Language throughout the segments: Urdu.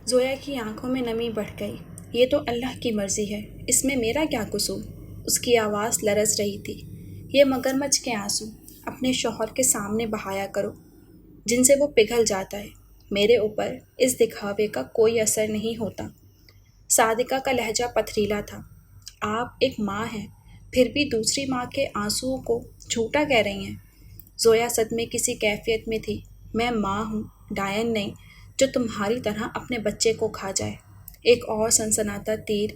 زویا کی آنکھوں میں نمی بڑھ گئی۔ یہ تو اللہ کی مرضی ہے، اس میں میرا کیا قصور؟ اس کی آواز لرز رہی تھی۔ یہ مگرمچھ کے آنسو اپنے شوہر کے سامنے بہایا کرو جن سے وہ پگھل جاتا ہے۔ میرے اوپر اس دکھاوے کا کوئی اثر نہیں ہوتا۔ صادقہ کا لہجہ پتھریلا تھا۔ آپ ایک ماں ہیں، پھر بھی دوسری ماں کے آنسوؤں کو جھوٹا کہہ رہی ہیں۔ زویا صدمے کسی کیفیت میں تھی۔ میں ماں ہوں، ڈائن نہیں، جو تمہاری طرح اپنے بچے کو کھا جائے۔ ایک اور سنسناتا تیر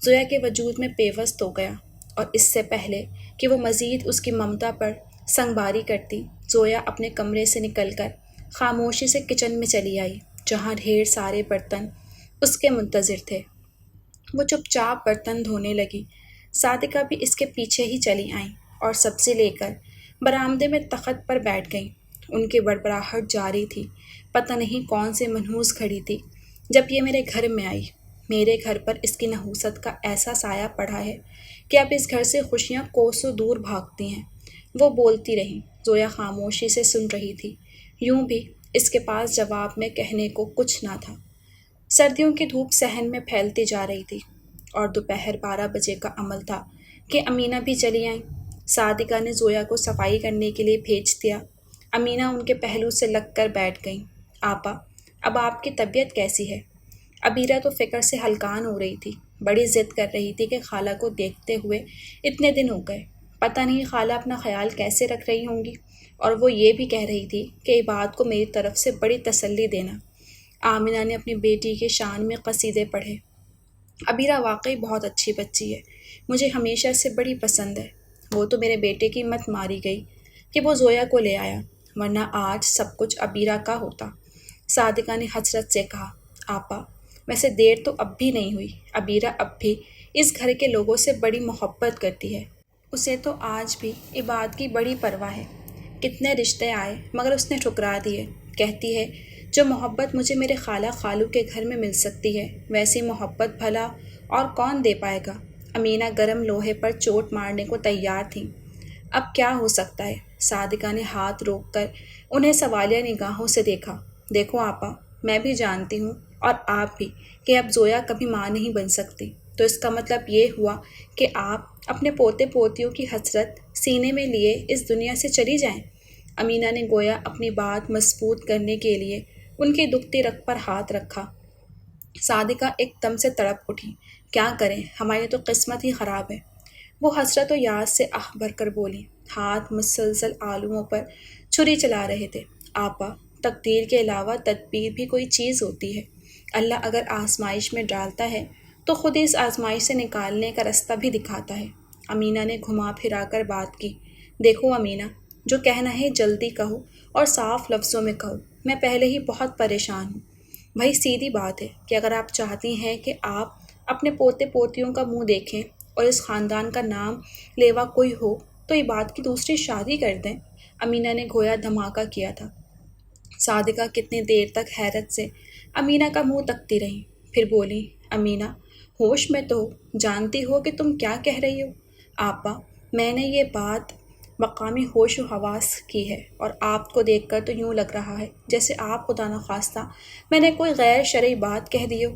زویا کے وجود میں پیوست ہو گیا، اور اس سے پہلے کہ وہ مزید اس کی ممتا پر سنگباری کرتی، زویا اپنے کمرے سے نکل کر خاموشی سے کچن میں چلی آئی، جہاں ڈھیر سارے برتن اس کے منتظر تھے۔ وہ چپ چاپ برتن دھونے لگی۔ صادقہ بھی اس کے پیچھے ہی چلی آئیں اور سبزی لے کر برآمدے میں تخت پر بیٹھ گئیں۔ ان کی بڑبڑاہٹ جاری تھی۔ پتہ نہیں کون سی منحوس گھڑی تھی جب یہ میرے گھر میں آئی۔ میرے گھر پر اس کی نحوست کا ایسا سایہ پڑا ہے کہ اب اس گھر سے خوشیاں کوسوں دور بھاگتی ہیں۔ وہ بولتی رہی۔ زویا خاموشی سے سن رہی تھی۔ یوں بھی اس کے پاس جواب میں کہنے کو کچھ نہ تھا۔ سردیوں کی دھوپ صحن میں پھیلتی جا رہی تھی، اور دوپہر 12 بجے کا عمل تھا کہ امینہ بھی چلی آئیں۔ صادقہ نے زویا کو صفائی کرنے کے لیے بھیج دیا۔ امینہ ان کے پہلو سے لگ کر بیٹھ گئیں۔ آپا، اب آپ کی طبیعت کیسی ہے؟ عبیرہ تو فکر سے ہلکان ہو رہی تھی۔ بڑی ضد کر رہی تھی کہ خالہ کو دیکھتے ہوئے اتنے دن ہو گئے، پتہ نہیں خالہ اپنا خیال کیسے رکھ رہی ہوں گی، اور وہ یہ بھی کہہ رہی تھی کہ عباد کو میری طرف سے بڑی تسلی دینا۔ آمنہ نے اپنی بیٹی کے شان میں قصیدے پڑھے۔ عبیرہ واقعی بہت اچھی بچی ہے، مجھے ہمیشہ سے بڑی پسند ہے۔ وہ تو میرے بیٹے کی مت ماری گئی کہ وہ زویا کو لے آیا، ورنہ آج سب کچھ عبیرہ کا ہوتا۔ صادقہ نے حسرت سے کہا۔ آپا، ویسے دیر تو اب بھی نہیں ہوئی، عبیرہ اب بھی اس گھر کے لوگوں سے بڑی محبت کرتی ہے۔ اسے تو آج بھی عباد کی بڑی پرواہ ہے۔ کتنے رشتے آئے مگر اس نے ٹھکرا دیے۔ کہتی ہے جو محبت مجھے میرے خالہ خالو کے گھر میں مل سکتی ہے، ویسی محبت بھلا اور کون دے پائے گا؟ امینہ گرم لوہے پر چوٹ مارنے کو تیار تھیں۔ اب کیا ہو سکتا ہے؟ صادقہ نے ہاتھ روک کر انہیں سوالیہ نگاہوں سے دیکھا۔ دیکھو آپا، میں بھی جانتی ہوں اور آپ بھی کہ اب زویا کبھی ماں نہیں بن سکتی، تو اس کا مطلب یہ ہوا کہ آپ اپنے پوتے پوتیوں کی حسرت سینے میں لیے اس دنیا سے چلی جائیں۔ امینہ نے گویا اپنی بات مضبوط کرنے کے لیے ان کی دکھتی رگ پر ہاتھ رکھا۔ صادقہ ایک دم سے تڑپ اٹھی۔ کیا کریں، ہماری تو قسمت ہی خراب ہے۔ وہ حسرت و یاس سے آہ بھر کر بولی۔ ہاتھ مسلسل آلوؤں پر چھری چلا رہے تھے۔ آپا، تقدیر کے علاوہ تدبیر بھی کوئی چیز ہوتی ہے۔ اللہ اگر آزمائش میں ڈالتا ہے تو خود اس آزمائش سے نکالنے کا رستہ بھی دکھاتا ہے۔ امینہ نے گھما پھرا کر بات کی۔ دیکھو امینہ، جو کہنا ہے جلدی کہو اور صاف لفظوں میں کہو، میں پہلے ہی بہت پریشان ہوں۔ بھائی سیدھی بات ہے کہ اگر آپ چاہتی ہیں کہ آپ اپنے پوتے پوتیوں کا منہ دیکھیں اور اس خاندان کا نام لیوا کوئی ہو تو عباد کی دوسری شادی کر دیں۔ امینہ نے گویا دھماکہ کیا تھا۔ صادقہ کتنی دیر تک حیرت سے امینہ کا منہ تکتی رہی، پھر بولی۔ امینہ، ہوش میں تو ہو، جانتی ہو کہ تم کیا کہہ رہی ہو؟ آپا، میں نے یہ بات مقامی ہوش و حواس کی ہے، اور آپ کو دیکھ کر تو یوں لگ رہا ہے جیسے آپ خدا نخواستہ میں نے کوئی غیر شرعی بات کہہ دی ہو۔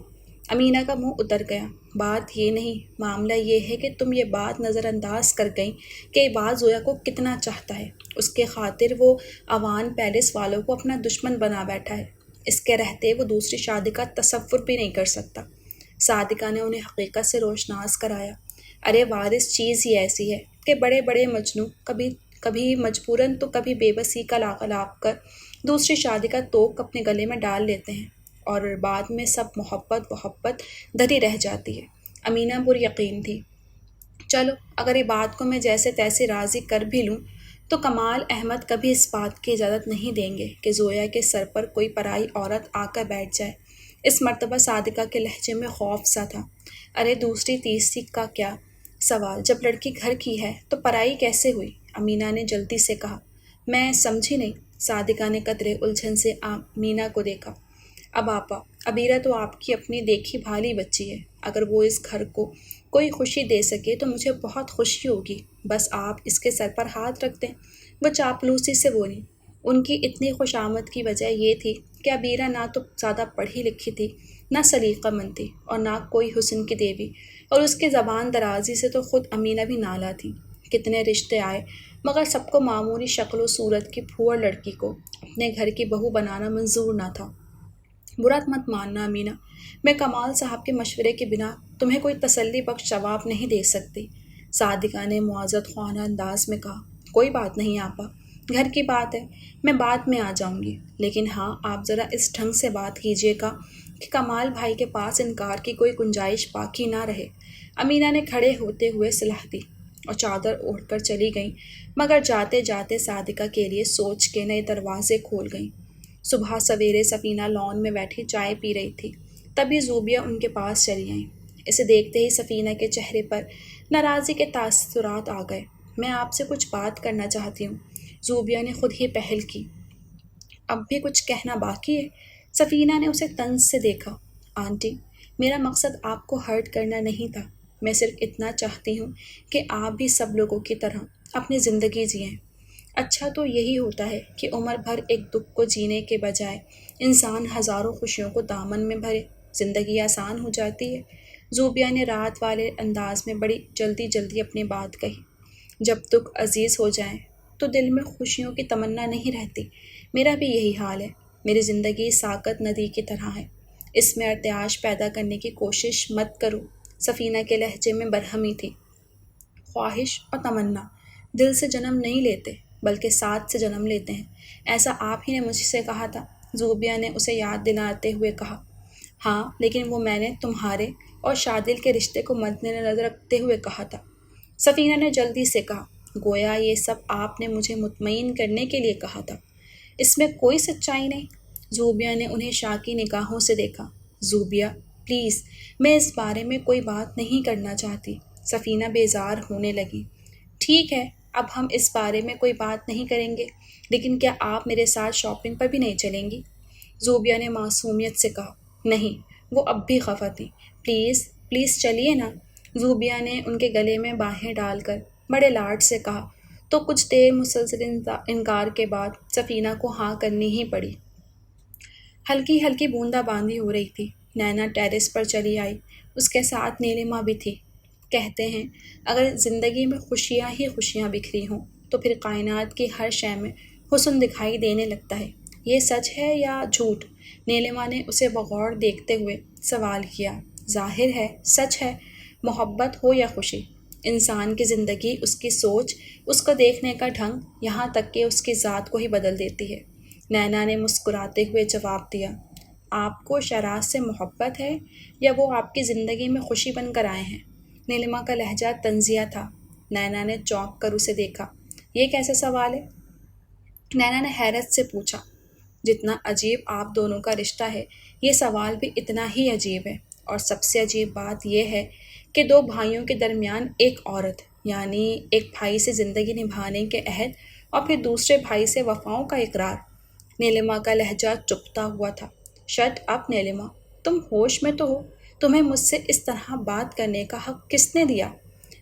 امینہ کا منہ اتر گیا۔ بات یہ نہیں، معاملہ یہ ہے کہ تم یہ بات نظر انداز کر گئیں کہ عباد زویا کو کتنا چاہتا ہے۔ اس کے خاطر وہ اوان پیلس والوں کو اپنا دشمن بنا بیٹھا ہے۔ اس کے رہتے وہ دوسری شادی کا تصور بھی نہیں کر سکتا۔ صادقہ نے انہیں حقیقت سے روشناس کرایا۔ ارے وارث چیز ہی ایسی ہے کہ بڑے بڑے مجنوں کبھی مجبوراً تو کبھی بے بسی کا لاپ کر دوسری شادی کا توق اپنے گلے میں ڈال لیتے ہیں، اور بعد میں سب محبت دھری رہ جاتی ہے۔ امینہ پر یقین تھی۔ چلو اگر یہ بات کو میں جیسے تیسے راضی کر بھی لوں تو کمال احمد کبھی اس بات کی اجازت نہیں دیں گے کہ زویا کے سر پر کوئی پرائی عورت آ کر بیٹھ جائے۔ اس مرتبہ صادقہ کے لہجے میں خوف سا تھا۔ ارے دوسری تیسری کا کیا سوال، جب لڑکی گھر کی ہے تو پرائی کیسے ہوئی؟ امینہ نے جلدی سے کہا۔ میں سمجھی نہیں۔ صادقہ نے قدرے الجھن سے امینہ کو دیکھا۔ اب آپا، عبیرہ تو آپ کی اپنی دیکھی بھالی بچی ہے، اگر وہ اس گھر کو کوئی خوشی دے سکے تو مجھے بہت خوشی ہوگی، بس آپ اس کے سر پر ہاتھ رکھ دیں۔ وہ چاپلوسی سے بولی۔ ان کی اتنی خوش آمد کی وجہ یہ تھی کہ عبیرہ نہ تو زیادہ پڑھی لکھی تھی، نہ سلیقہ مند تھی، اور نہ کوئی حسن کی دیوی، اور اس کی زبان درازی سے تو خود امینہ بھی نالا تھی۔ کتنے رشتے آئے مگر سب کو معمولی شکل و صورت کی پھوڑ لڑکی کو اپنے گھر کی بہو بنانا منظور نہ تھا۔ برا مت ماننا امینہ، میں کمال صاحب کے مشورے کے بنا تمہیں کوئی تسلی بخش جواب نہیں دے سکتی۔ صادقہ نے معزز خوانہ انداز میں کہا۔ کوئی بات نہیں آپا، گھر کی بات ہے، میں بعد میں آ جاؤں گی، لیکن ہاں آپ ذرا اس ڈھنگ سے بات کیجیے گا کہ کمال بھائی کے پاس انکار کی کوئی گنجائش باقی نہ رہے۔ امینہ نے کھڑے ہوتے ہوئے صلاح دی اور چادر اوڑھ کر چلی گئیں، مگر جاتے جاتے صادقہ کے لیے سوچ کے نئے دروازے کھول گئیں۔ صبح سویرے سفینہ لان میں بیٹھی چائے پی رہی تھی، تبھی زوبیہ ان کے پاس چلی آئیں۔ اسے دیکھتے ہی سفینہ کے چہرے پر ناراضی کے تاثرات آ گئے۔ میں آپ سے کچھ بات کرنا چاہتی ہوں، زوبیہ نے خود ہی پہل کی۔ اب بھی کچھ کہنا باقی ہے؟ سفینہ نے اسے طنز سے دیکھا۔ آنٹی، میرا مقصد آپ کو ہرٹ کرنا نہیں تھا، میں صرف اتنا چاہتی ہوں کہ آپ بھی سب لوگوں کی طرح اپنی زندگی جئیں۔ اچھا تو یہی ہوتا ہے کہ عمر بھر ایک دکھ کو جینے کے بجائے انسان ہزاروں خوشیوں کو دامن میں بھرے، زندگی آسان ہو جاتی ہے۔ زوبیہ نے رات والے انداز میں بڑی جلدی جلدی اپنی بات کہی۔ جب دکھ عزیز ہو جائیں تو دل میں خوشیوں کی تمنا نہیں رہتی۔ میرا بھی یہی حال ہے، میری زندگی ساکت ندی کی طرح ہے، اس میں ارتعاش پیدا کرنے کی کوشش مت کرو۔ سفینہ کے لہجے میں برہمی تھی۔ خواہش اور تمنا دل سے جنم نہیں لیتے بلکہ ساتھ سے جنم لیتے ہیں، ایسا آپ ہی نے مجھ سے کہا تھا، زوبیہ نے اسے یاد دلاتے ہوئے کہا۔ ہاں، لیکن وہ میں نے تمہارے اور شادل کے رشتے کو مد نظر رکھتے ہوئے کہا تھا، سفینہ نے جلدی سے کہا، گویا یہ سب آپ نے مجھے مطمئن کرنے کے لیے کہا تھا، اس میں کوئی سچائی نہیں۔ زوبیہ نے انہیں شاکی نگاہوں سے دیکھا۔ زوبیہ پلیز، میں اس بارے میں کوئی بات نہیں کرنا چاہتی۔ سفینہ بیزار ہونے لگی۔ ٹھیک ہے، اب ہم اس بارے میں کوئی بات نہیں کریں گے، لیکن کیا آپ میرے ساتھ شاپنگ پر بھی نہیں چلیں گی؟ زوبیہ نے معصومیت سے کہا۔ نہیں، وہ اب بھی خفا تھی۔ پلیز پلیز چلیے نا، زوبیہ نے ان کے گلے میں باہیں ڈال کر بڑے لاڈ سے کہا، تو کچھ دیر مسلسل انکار کے بعد سفینہ کو ہاں کرنی ہی پڑی۔ ہلکی ہلکی بوندا باندی ہو رہی تھی۔ نینا ٹیرس پر چلی آئی، اس کے ساتھ نیلما بھی تھی۔ کہتے ہیں اگر زندگی میں خوشیاں ہی خوشیاں بکھری ہوں تو پھر کائنات کی ہر شے میں حسن دکھائی دینے لگتا ہے، یہ سچ ہے یا جھوٹ؟ نیلما نے اسے بغور دیکھتے ہوئے سوال کیا۔ ظاہر ہے سچ ہے، محبت ہو یا خوشی، انسان کی زندگی، اس کی سوچ، اس کو دیکھنے کا ڈھنگ، یہاں تک کہ اس کی ذات کو ہی بدل دیتی ہے۔ نینا نے مسکراتے ہوئے جواب دیا۔ آپ کو شہراز سے محبت ہے یا وہ آپ کی زندگی میں خوشی بن کر آئے ہیں؟ نیلما کا لہجہ طنزیہ تھا۔ نینا نے چونک کر اسے دیکھا۔ یہ کیسا سوال ہے؟ نینا نے حیرت سے پوچھا۔ جتنا عجیب آپ دونوں کا رشتہ ہے، یہ سوال بھی اتنا ہی عجیب ہے، اور سب سے عجیب بات یہ ہے کہ دو بھائیوں کے درمیان ایک عورت، یعنی ایک بھائی سے زندگی نبھانے کے عہد اور پھر دوسرے بھائی سے وفاؤں کا اقرار۔ نیلما کا لہجہ چپتا ہوا تھا۔ شٹ اپ نیلما، تم ہوش میں تو ہو؟ تمہیں مجھ سے اس طرح بات کرنے کا حق کس نے دیا؟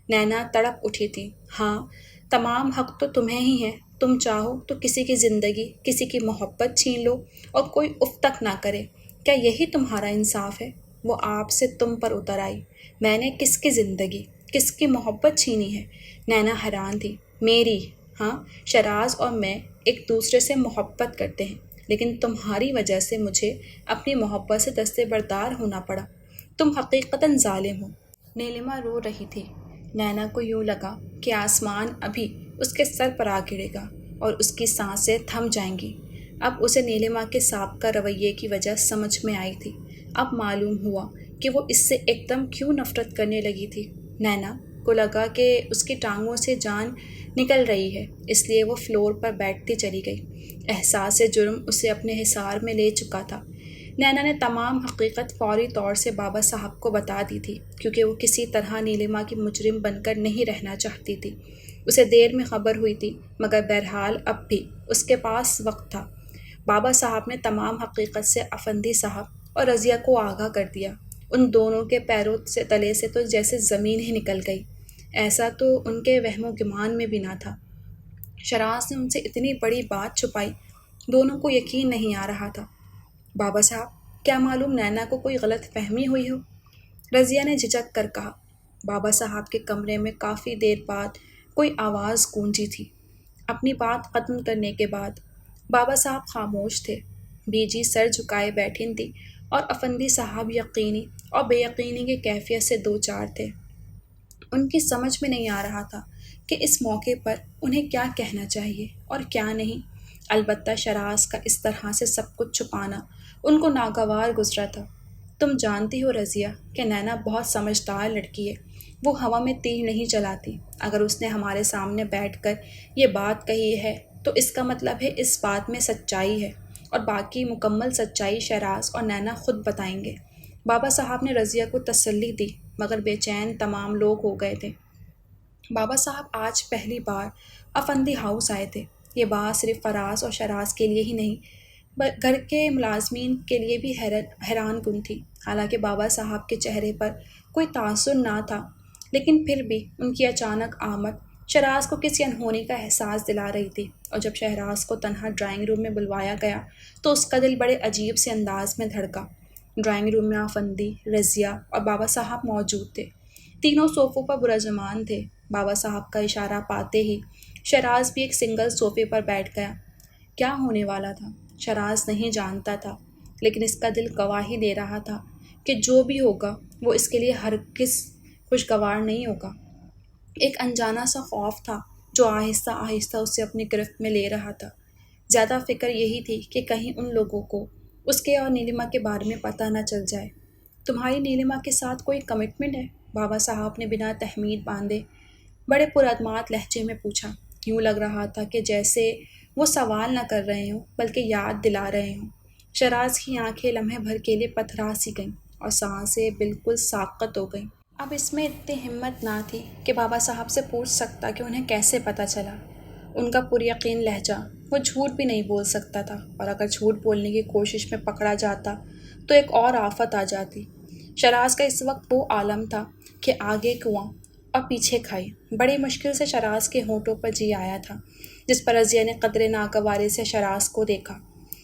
نینا تڑپ اٹھی تھی۔ ہاں، تمام حق تو تمہیں ہی ہے، تم چاہو تو کسی کی زندگی، کسی کی محبت چھین لو اور کوئی اف تک نہ کرے، کیا یہی تمہارا انصاف ہے؟ وہ آپ سے تم پر اتر آئی۔ میں نے کس کی زندگی، کس کی محبت چھینی ہے؟ نینا حیران تھی۔ میری؟ ہاں، شہراز اور میں ایک دوسرے سے محبت کرتے ہیں، لیکن تمہاری وجہ سے مجھے اپنی محبت سے دستبردار ہونا پڑا۔ تم حقیقتاً ظالم ہو۔ نیلما رو رہی تھی۔ نینا کو یوں لگا کہ آسمان ابھی اس کے سر پر آ گرے گا اور اس کی سانسیں تھم جائیں گی۔ اب اسے نیلما کے سابقہ رویے کی وجہ سمجھ میں آئی تھی۔ اب معلوم ہوا کہ وہ اس سے ایک دم کیوں نفرت کرنے لگی تھی۔ نینا کو لگا کہ اس کی ٹانگوں سے جان نکل رہی ہے، اس لیے وہ فلور پر بیٹھتی چلی گئی۔ احساس جرم اسے اپنے حصار میں لے چکا تھا۔ نینا نے تمام حقیقت فوری طور سے بابا صاحب کو بتا دی تھی، کیونکہ وہ کسی طرح نیلما کی مجرم بن کر نہیں رہنا چاہتی تھی۔ اسے دیر میں خبر ہوئی تھی، مگر بہرحال اب بھی اس کے پاس وقت تھا۔ بابا صاحب نے تمام حقیقت سے افندی صاحب اور رضیہ کو آگاہ کر دیا۔ ان دونوں کے پیروں سے تلے سے تو جیسے زمین ہی نکل گئی۔ ایسا تو ان کے وہم و گمان میں بھی نہ تھا۔ شہراز نے ان سے اتنی بڑی بات چھپائی دونوں کو یقین نہیں آ رہا تھا۔ بابا صاحب، کیا معلوم نینا کو کوئی غلط فہمی ہوئی ہو؟ رضیہ نے جھجک کر کہا۔ بابا صاحب کے کمرے میں کافی دیر بعد کوئی آواز گونجی تھی۔ اپنی بات ختم کرنے کے بعد بابا صاحب خاموش تھے۔ بی جی سر جھکائے بیٹھی تھی اور افندی صاحب یقینی اور بے یقینی کی کیفیت سے دو چار تھے۔ ان کی سمجھ میں نہیں آ رہا تھا کہ اس موقع پر انہیں کیا کہنا چاہیے اور کیا نہیں۔ البتہ شراز کا اس طرح سے سب کچھ چھپانا ان کو ناگوار گزرا تھا۔ تم جانتی ہو رضیہ کہ نینا بہت سمجھدار لڑکی ہے۔ وہ ہوا میں تیر نہیں چلاتی۔ اگر اس نے ہمارے سامنے بیٹھ کر یہ بات کہی ہے تو اس کا مطلب ہے اس بات میں سچائی ہے، اور باقی مکمل سچائی شراز اور نینا خود بتائیں گے۔ بابا صاحب نے رضیہ کو تسلی دی، مگر بے چین تمام لوگ ہو گئے تھے۔ بابا صاحب آج پہلی بار افندی ہاؤس آئے تھے۔ یہ بات صرف فراز اور شراز کے لیے ہی نہیں، گھر کے ملازمین کے لیے بھی حیران کن تھی۔ حالانکہ بابا صاحب کے چہرے پر کوئی تاثر نہ تھا، لیکن پھر بھی ان کی اچانک آمد شراز کو کسی انہونی کا احساس دلا رہی تھی، اور جب شہراز کو تنہا ڈرائنگ روم میں بلوایا گیا تو اس کا دل بڑے عجیب سے انداز میں دھڑکا۔ ڈرائنگ روم میں افندی، رضیہ اور بابا صاحب موجود تھے۔ تینوں صوفوں پر برجمان تھے۔ بابا صاحب کا اشارہ پاتے ہی شراز بھی ایک سنگل صوفے پر بیٹھ گیا۔ کیا ہونے والا تھا شراز نہیں جانتا تھا، لیکن اس کا دل گواہی دے رہا تھا کہ جو بھی ہوگا وہ اس کے لیے ہرگز خوشگوار نہیں ہوگا۔ ایک انجانا سا خوف تھا جو آہستہ آہستہ اسے اپنی گرفت میں لے رہا تھا۔ زیادہ فکر یہی تھی کہ کہیں ان لوگوں کو اس کے اور نیلما کے بارے میں پتہ نہ چل جائے۔ تمہاری نیلما کے ساتھ کوئی کمٹمنٹ ہے؟ بابا صاحب نے بنا تحمید باندھے بڑے پراعتماد لہجے میں پوچھا۔ یوں لگ رہا تھا کہ جیسے وہ سوال نہ کر رہے ہوں بلکہ یاد دلا رہے ہوں۔ شراز کی آنکھیں لمحے بھر کے لیے پتھرا سی گئیں اور سانسیں بالکل ساکت ہو گئیں۔ اب اس میں اتنی ہمت نہ تھی کہ بابا صاحب سے پوچھ سکتا کہ انہیں کیسے پتہ چلا۔ ان کا پر یقین لہجہ، وہ جھوٹ بھی نہیں بول سکتا تھا، اور اگر جھوٹ بولنے کی کوشش میں پکڑا جاتا تو ایک اور آفت آ جاتی۔ شراز کا اس وقت وہ عالم تھا کہ آگے کنواں اور پیچھے کھائی۔ بڑی مشکل سے شراز کے ہونٹوں پر جی آیا تھا، جس پر رضیہ نے قدرے ناگواری سے شراز کو دیکھا۔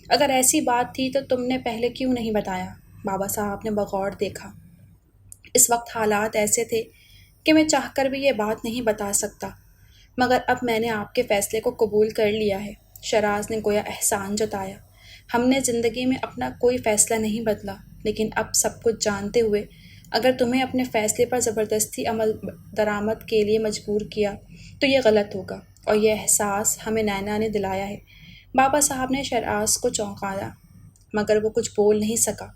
اگر ایسی بات تھی تو تم نے پہلے کیوں نہیں بتایا؟ بابا صاحب نے بغور دیکھا۔ اس وقت حالات ایسے تھے کہ میں چاہ کر بھی یہ بات نہیں بتا سکتا، مگر اب میں نے آپ کے فیصلے کو قبول کر لیا ہے۔ شراز نے گویا احسان جتایا۔ ہم نے زندگی میں اپنا کوئی فیصلہ نہیں بدلا، لیکن اب سب کچھ جانتے ہوئے اگر تمہیں اپنے فیصلے پر زبردستی عمل درآمد کے لیے مجبور کیا تو یہ غلط ہوگا، اور یہ احساس ہمیں نینا نے دلایا ہے۔ بابا صاحب نے شراز کو چونکایا، مگر وہ کچھ بول نہیں سکا۔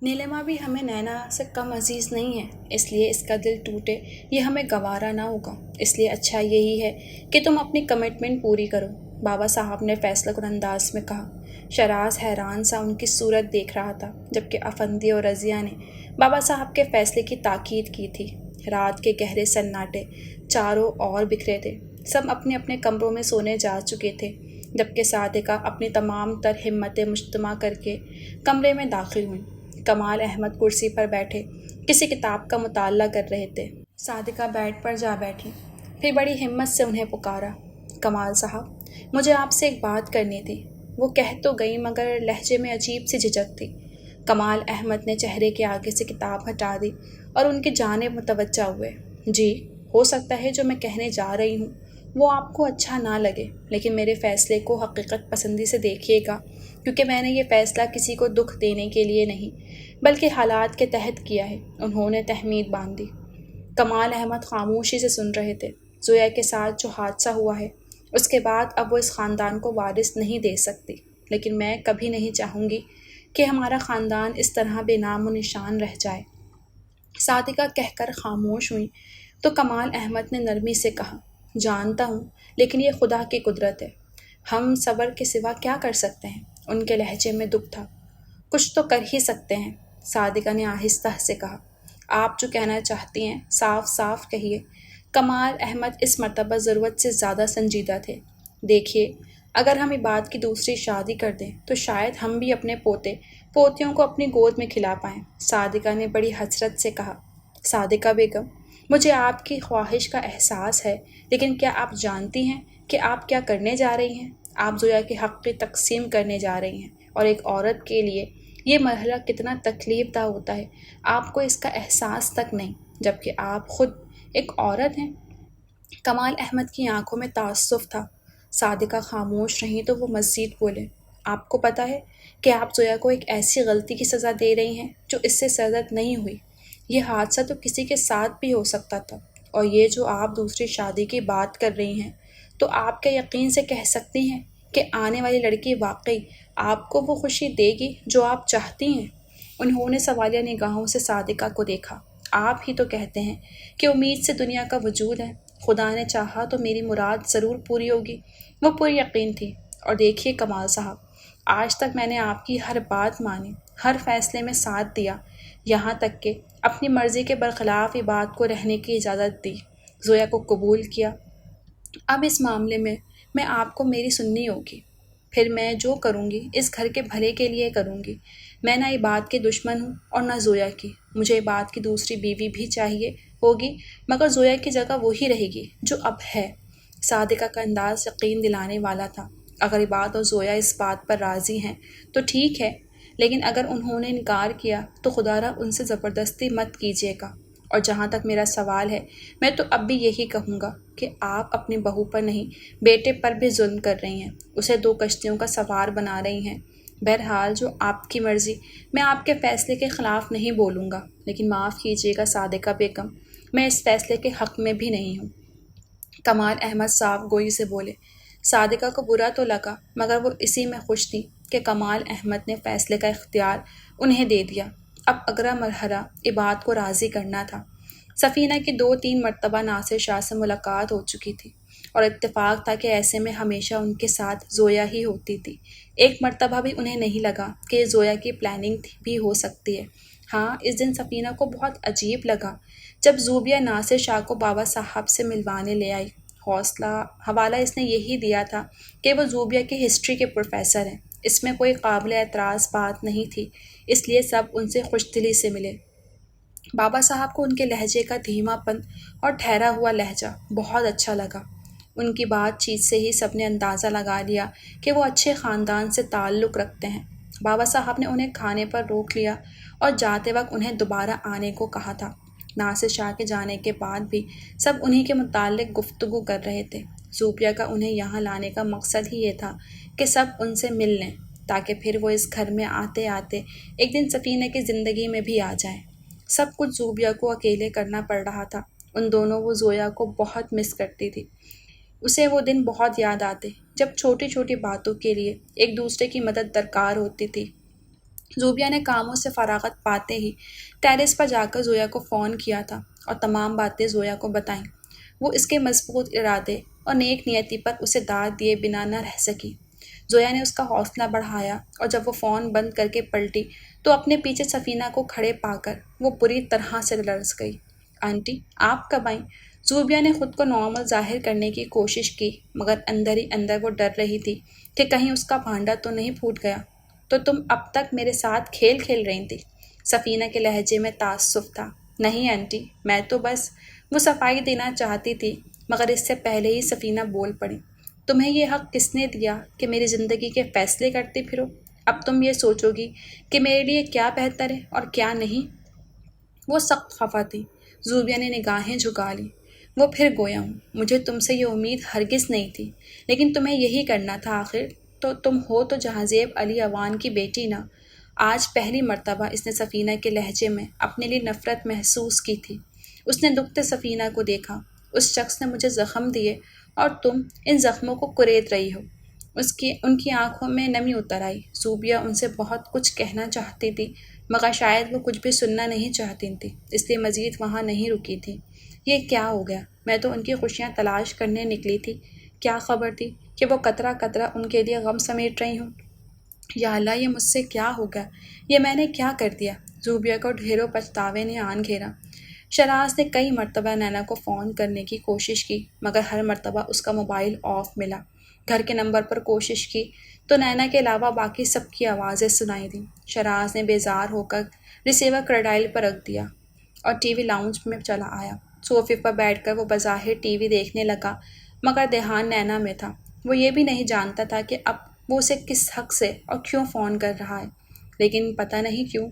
نیلما بھی ہمیں نینا سے کم عزیز نہیں ہے، اس لیے اس کا دل ٹوٹے یہ ہمیں گوارا نہ ہوگا۔ اس لیے اچھا یہی ہے کہ تم اپنی کمٹمنٹ پوری کرو، بابا صاحب نے فیصلہ کن انداز میں کہا۔ شراز حیران سا ان کی صورت دیکھ رہا تھا، جبکہ افندی اور رضیہ نے بابا صاحب کے فیصلے کی تاکید کی تھی۔ رات کے گہرے سناٹے چاروں اور بکھرے تھے۔ سب اپنے اپنے کمروں میں سونے جا چکے تھے، جبکہ صادقہ اپنی تمام تر ہمتیں مجتمع کر کے کمرے میں داخل ہوئیں۔ کمال احمد کرسی پر بیٹھے کسی کتاب کا مطالعہ کر رہے تھے۔ صادقہ بیڈ پر جا بیٹھی، پھر بڑی ہمت سے انہیں پکارا۔ کمال صاحب، مجھے آپ سے ایک بات کرنی تھی۔ وہ کہہ تو گئی مگر لہجے میں عجیب سی جھجک تھی۔ کمال احمد نے چہرے کے آگے سے کتاب ہٹا دی اور ان کی جانب متوجہ ہوئے۔ جی، ہو سکتا ہے جو میں کہنے جا رہی ہوں وہ آپ کو اچھا نہ لگے، لیکن میرے فیصلے کو حقیقت پسندی سے دیکھیے گا، کیونکہ میں نے یہ فیصلہ کسی کو دکھ دینے کے لیے نہیں بلکہ حالات کے تحت کیا ہے۔ انہوں نے تحمید باندھی۔ کمال احمد خاموشی سے سن رہے تھے۔ زویا کے ساتھ جو حادثہ ہوا ہے اس کے بعد اب وہ اس خاندان کو وارث نہیں دے سکتی، لیکن میں کبھی نہیں چاہوں گی کہ ہمارا خاندان اس طرح بے نام و نشان رہ جائے۔ صادقہ کہہ کر خاموش ہوئی تو کمال احمد نے نرمی سے کہا، جانتا ہوں، لیکن یہ خدا کی قدرت ہے، ہم صبر کے سوا کیا کر سکتے ہیں؟ ان کے لہجے میں دکھ تھا۔ کچھ تو کر ہی سکتے ہیں، صادقہ نے آہستہ سے کہا۔ آپ جو کہنا چاہتی ہیں صاف صاف کہیے۔ کمال احمد اس مرتبہ ضرورت سے زیادہ سنجیدہ تھے۔ دیکھیے، اگر ہم عباد کی دوسری شادی کر دیں تو شاید ہم بھی اپنے پوتے پوتیوں کو اپنی گود میں کھلا پائیں، صادقہ نے بڑی حسرت سے کہا۔ صادقہ بیگم، مجھے آپ کی خواہش کا احساس ہے، لیکن کیا آپ جانتی ہیں کہ آپ کیا کرنے جا رہی ہیں؟ آپ زویا کے حق کی تقسیم کرنے جا رہی ہیں، اور ایک عورت کے لیے یہ مرحلہ کتنا تکلیف دہ ہوتا ہے آپ کو اس کا احساس تک نہیں، جبکہ آپ خود ایک عورت ہیں۔ کمال احمد کی آنکھوں میں تعصب تھا۔ صادقہ خاموش رہیں تو وہ مزید بولے، آپ کو پتہ ہے کہ آپ زویا کو ایک ایسی غلطی کی سزا دے رہی ہیں جو اس سے سرزد نہیں ہوئی۔ یہ حادثہ تو کسی کے ساتھ بھی ہو سکتا تھا، اور یہ جو آپ دوسری شادی کی بات کر رہی ہیں، تو آپ کیا یقین سے کہہ سکتی ہیں کہ آنے والی لڑکی واقعی آپ کو وہ خوشی دے گی جو آپ چاہتی ہیں؟ انہوں نے سوالیہ نگاہوں سے صادقہ کو دیکھا۔ آپ ہی تو کہتے ہیں کہ امید سے دنیا کا وجود ہے، خدا نے چاہا تو میری مراد ضرور پوری ہوگی۔ وہ پوری یقین تھی۔ اور دیکھیے کمال صاحب، آج تک میں نے آپ کی ہر بات مانی، ہر فیصلے میں ساتھ دیا، یہاں تک کہ اپنی مرضی کے برخلاف عباد کو رہنے کی اجازت دی، زویا کو قبول کیا۔ اب اس معاملے میں آپ کو میری سننی ہوگی۔ پھر میں جو کروں گی اس گھر کے بھلے کے لیے کروں گی۔ میں نہ عباد کی دشمن ہوں اور نہ زویا کی۔ مجھے عباد کی دوسری بیوی بھی چاہیے ہوگی، مگر زویا کی جگہ وہی رہے گی جو اب ہے۔ صادقہ کا انداز یقین دلانے والا تھا۔ اگر عباد اور زویا اس بات پر راضی ہیں تو ٹھیک ہے، لیکن اگر انہوں نے انکار کیا تو خدا را ان سے زبردستی مت کیجیے گا۔ اور جہاں تک میرا سوال ہے، میں تو اب بھی یہی کہوں گا کہ آپ اپنی بہو پر نہیں، بیٹے پر بھی ظلم کر رہی ہیں، اسے 2 کشتیوں کا سوار بنا رہی ہیں۔ بہرحال جو آپ کی مرضی، میں آپ کے فیصلے کے خلاف نہیں بولوں گا، لیکن معاف کیجیے گا صادقہ بیگم، میں اس فیصلے کے حق میں بھی نہیں ہوں۔ کمال احمد صاف گوئی سے بولے۔ صادقہ کو برا تو لگا، مگر وہ اسی میں خوش تھی کہ کمال احمد نے فیصلے کا اختیار انہیں دے دیا۔ اب اگلا مرحلہ عباد کو راضی کرنا تھا۔ سفینہ کی 2-3 مرتبہ ناصر شاہ سے ملاقات ہو چکی تھی، اور اتفاق تھا کہ ایسے میں ہمیشہ ان کے ساتھ زویا ہی ہوتی تھی۔ ایک مرتبہ بھی انہیں نہیں لگا کہ زویا کی پلاننگ بھی ہو سکتی ہے۔ ہاں، اس دن سفینہ کو بہت عجیب لگا جب زوبیہ ناصر شاہ کو بابا صاحب سے ملوانے لے آئی۔ حوالہ اس نے یہی دیا تھا کہ وہ زوبیہ کے ہسٹری کے پروفیسر ہیں۔ اس میں کوئی قابل اعتراض بات نہیں تھی، اس لیے سب ان سے خوش دلی سے ملے۔ بابا صاحب کو ان کے لہجے کا دھیما پن اور ٹھہرا ہوا لہجہ بہت اچھا لگا۔ ان کی بات چیت سے ہی سب نے اندازہ لگا لیا کہ وہ اچھے خاندان سے تعلق رکھتے ہیں۔ بابا صاحب نے انہیں کھانے پر روک لیا اور جاتے وقت انہیں دوبارہ آنے کو کہا تھا۔ ناصر شاہ کے جانے کے بعد بھی سب انہی کے متعلق گفتگو کر رہے تھے۔ زوبیہ کا انہیں یہاں لانے کا مقصد ہی یہ تھا کہ سب ان سے مل لیں، تاکہ پھر وہ اس گھر میں آتے آتے ایک دن سفینہ کی زندگی میں بھی آ جائیں۔ سب کچھ زوبیہ کو اکیلے کرنا پڑ رہا تھا۔ ان دونوں وہ زویا کو بہت مس کرتی تھی۔ اسے وہ دن بہت یاد آتے جب چھوٹی چھوٹی باتوں کے لیے ایک دوسرے کی مدد درکار ہوتی تھی۔ زوبیہ نے کاموں سے فراغت پاتے ہی ٹیرس پر جا کر زویا کو فون کیا تھا اور تمام باتیں زویا کو بتائیں۔ وہ اس کے مضبوط ارادے اور نیک نیتی پر اسے داد دیے بنا نہ رہ سکی۔ زویا نے اس کا حوصلہ بڑھایا، اور جب وہ فون بند کر کے پلٹی تو اپنے پیچھے سفینہ کو کھڑے پا کر وہ بری طرح سے لرز گئی۔ آنٹی، آپ کب آئیں؟ زوبیہ نے خود کو نارمل ظاہر کرنے کی کوشش کی، مگر اندر ہی اندر وہ ڈر رہی تھی کہ کہیں اس کا بھانڈا تو نہیں پھوٹ گیا۔ تو تم اب تک میرے ساتھ کھیل کھیل رہی تھی؟ سفینہ کے لہجے میں تعصب تھا۔ نہیں آنٹی، میں تو بس وہ صفائی دینا چاہتی تھی، مگر اس سے پہلے ہی سفینہ بول پڑی۔ تمہیں یہ حق کس نے دیا کہ میری زندگی کے فیصلے کرتی پھرو؟ اب تم یہ سوچو گی کہ میرے لیے کیا بہتر ہے اور کیا نہیں؟ وہ سخت خفا تھی۔ زوبیہ نے نگاہیں جھکا لی۔ وہ پھر گویا ہوں، مجھے تم سے یہ امید ہرگز نہیں تھی، لیکن تمہیں یہی کرنا تھا آخر تو تم ہو تو جہازیب علی اوان کی بیٹی نہ۔ آج پہلی مرتبہ اس نے سفینہ کے لہجے میں اپنے لیے نفرت محسوس کی تھی۔ اس نے دکھتے سفینہ کو دیکھا۔ اس شخص نے مجھے زخم دیے اور تم ان زخموں کو کریت رہی ہو۔ ان کی آنکھوں میں نمی اتر آئی۔ زوبیہ ان سے بہت کچھ کہنا چاہتی تھی، مگر شاید وہ کچھ بھی سننا نہیں چاہتی تھی، اس لیے مزید وہاں نہیں رکی تھی۔ یہ کیا ہو گیا؟ میں تو ان کی خوشیاں تلاش کرنے نکلی تھی، کیا خبر تھی کہ وہ قطرہ قطرہ ان کے لیے غم سمیٹ رہی ہوں۔ یا اللہ، یہ مجھ سے کیا ہو گیا؟ یہ میں نے کیا کر دیا؟ زوبیہ کو ڈھیروں پچھتاوے نے آن گھیرا۔ شراز نے کئی مرتبہ نینا کو فون کرنے کی کوشش کی، مگر ہر مرتبہ اس کا موبائل آف ملا۔ گھر کے نمبر پر کوشش کی تو نینا کے علاوہ باقی سب کی آوازیں سنائی دیں۔ شراز نے بیزار ہو کر ریسیور کرڈائل پر رکھ دیا اور ٹی وی لاؤنج میں چلا آیا۔ صوفے پر بیٹھ کر وہ بظاہر ٹی وی دیکھنے لگا، مگر دھیان نینا میں تھا۔ وہ یہ بھی نہیں جانتا تھا کہ اب وہ اسے کس حق سے اور کیوں فون کر رہا ہے، لیکن پتہ نہیں کیوں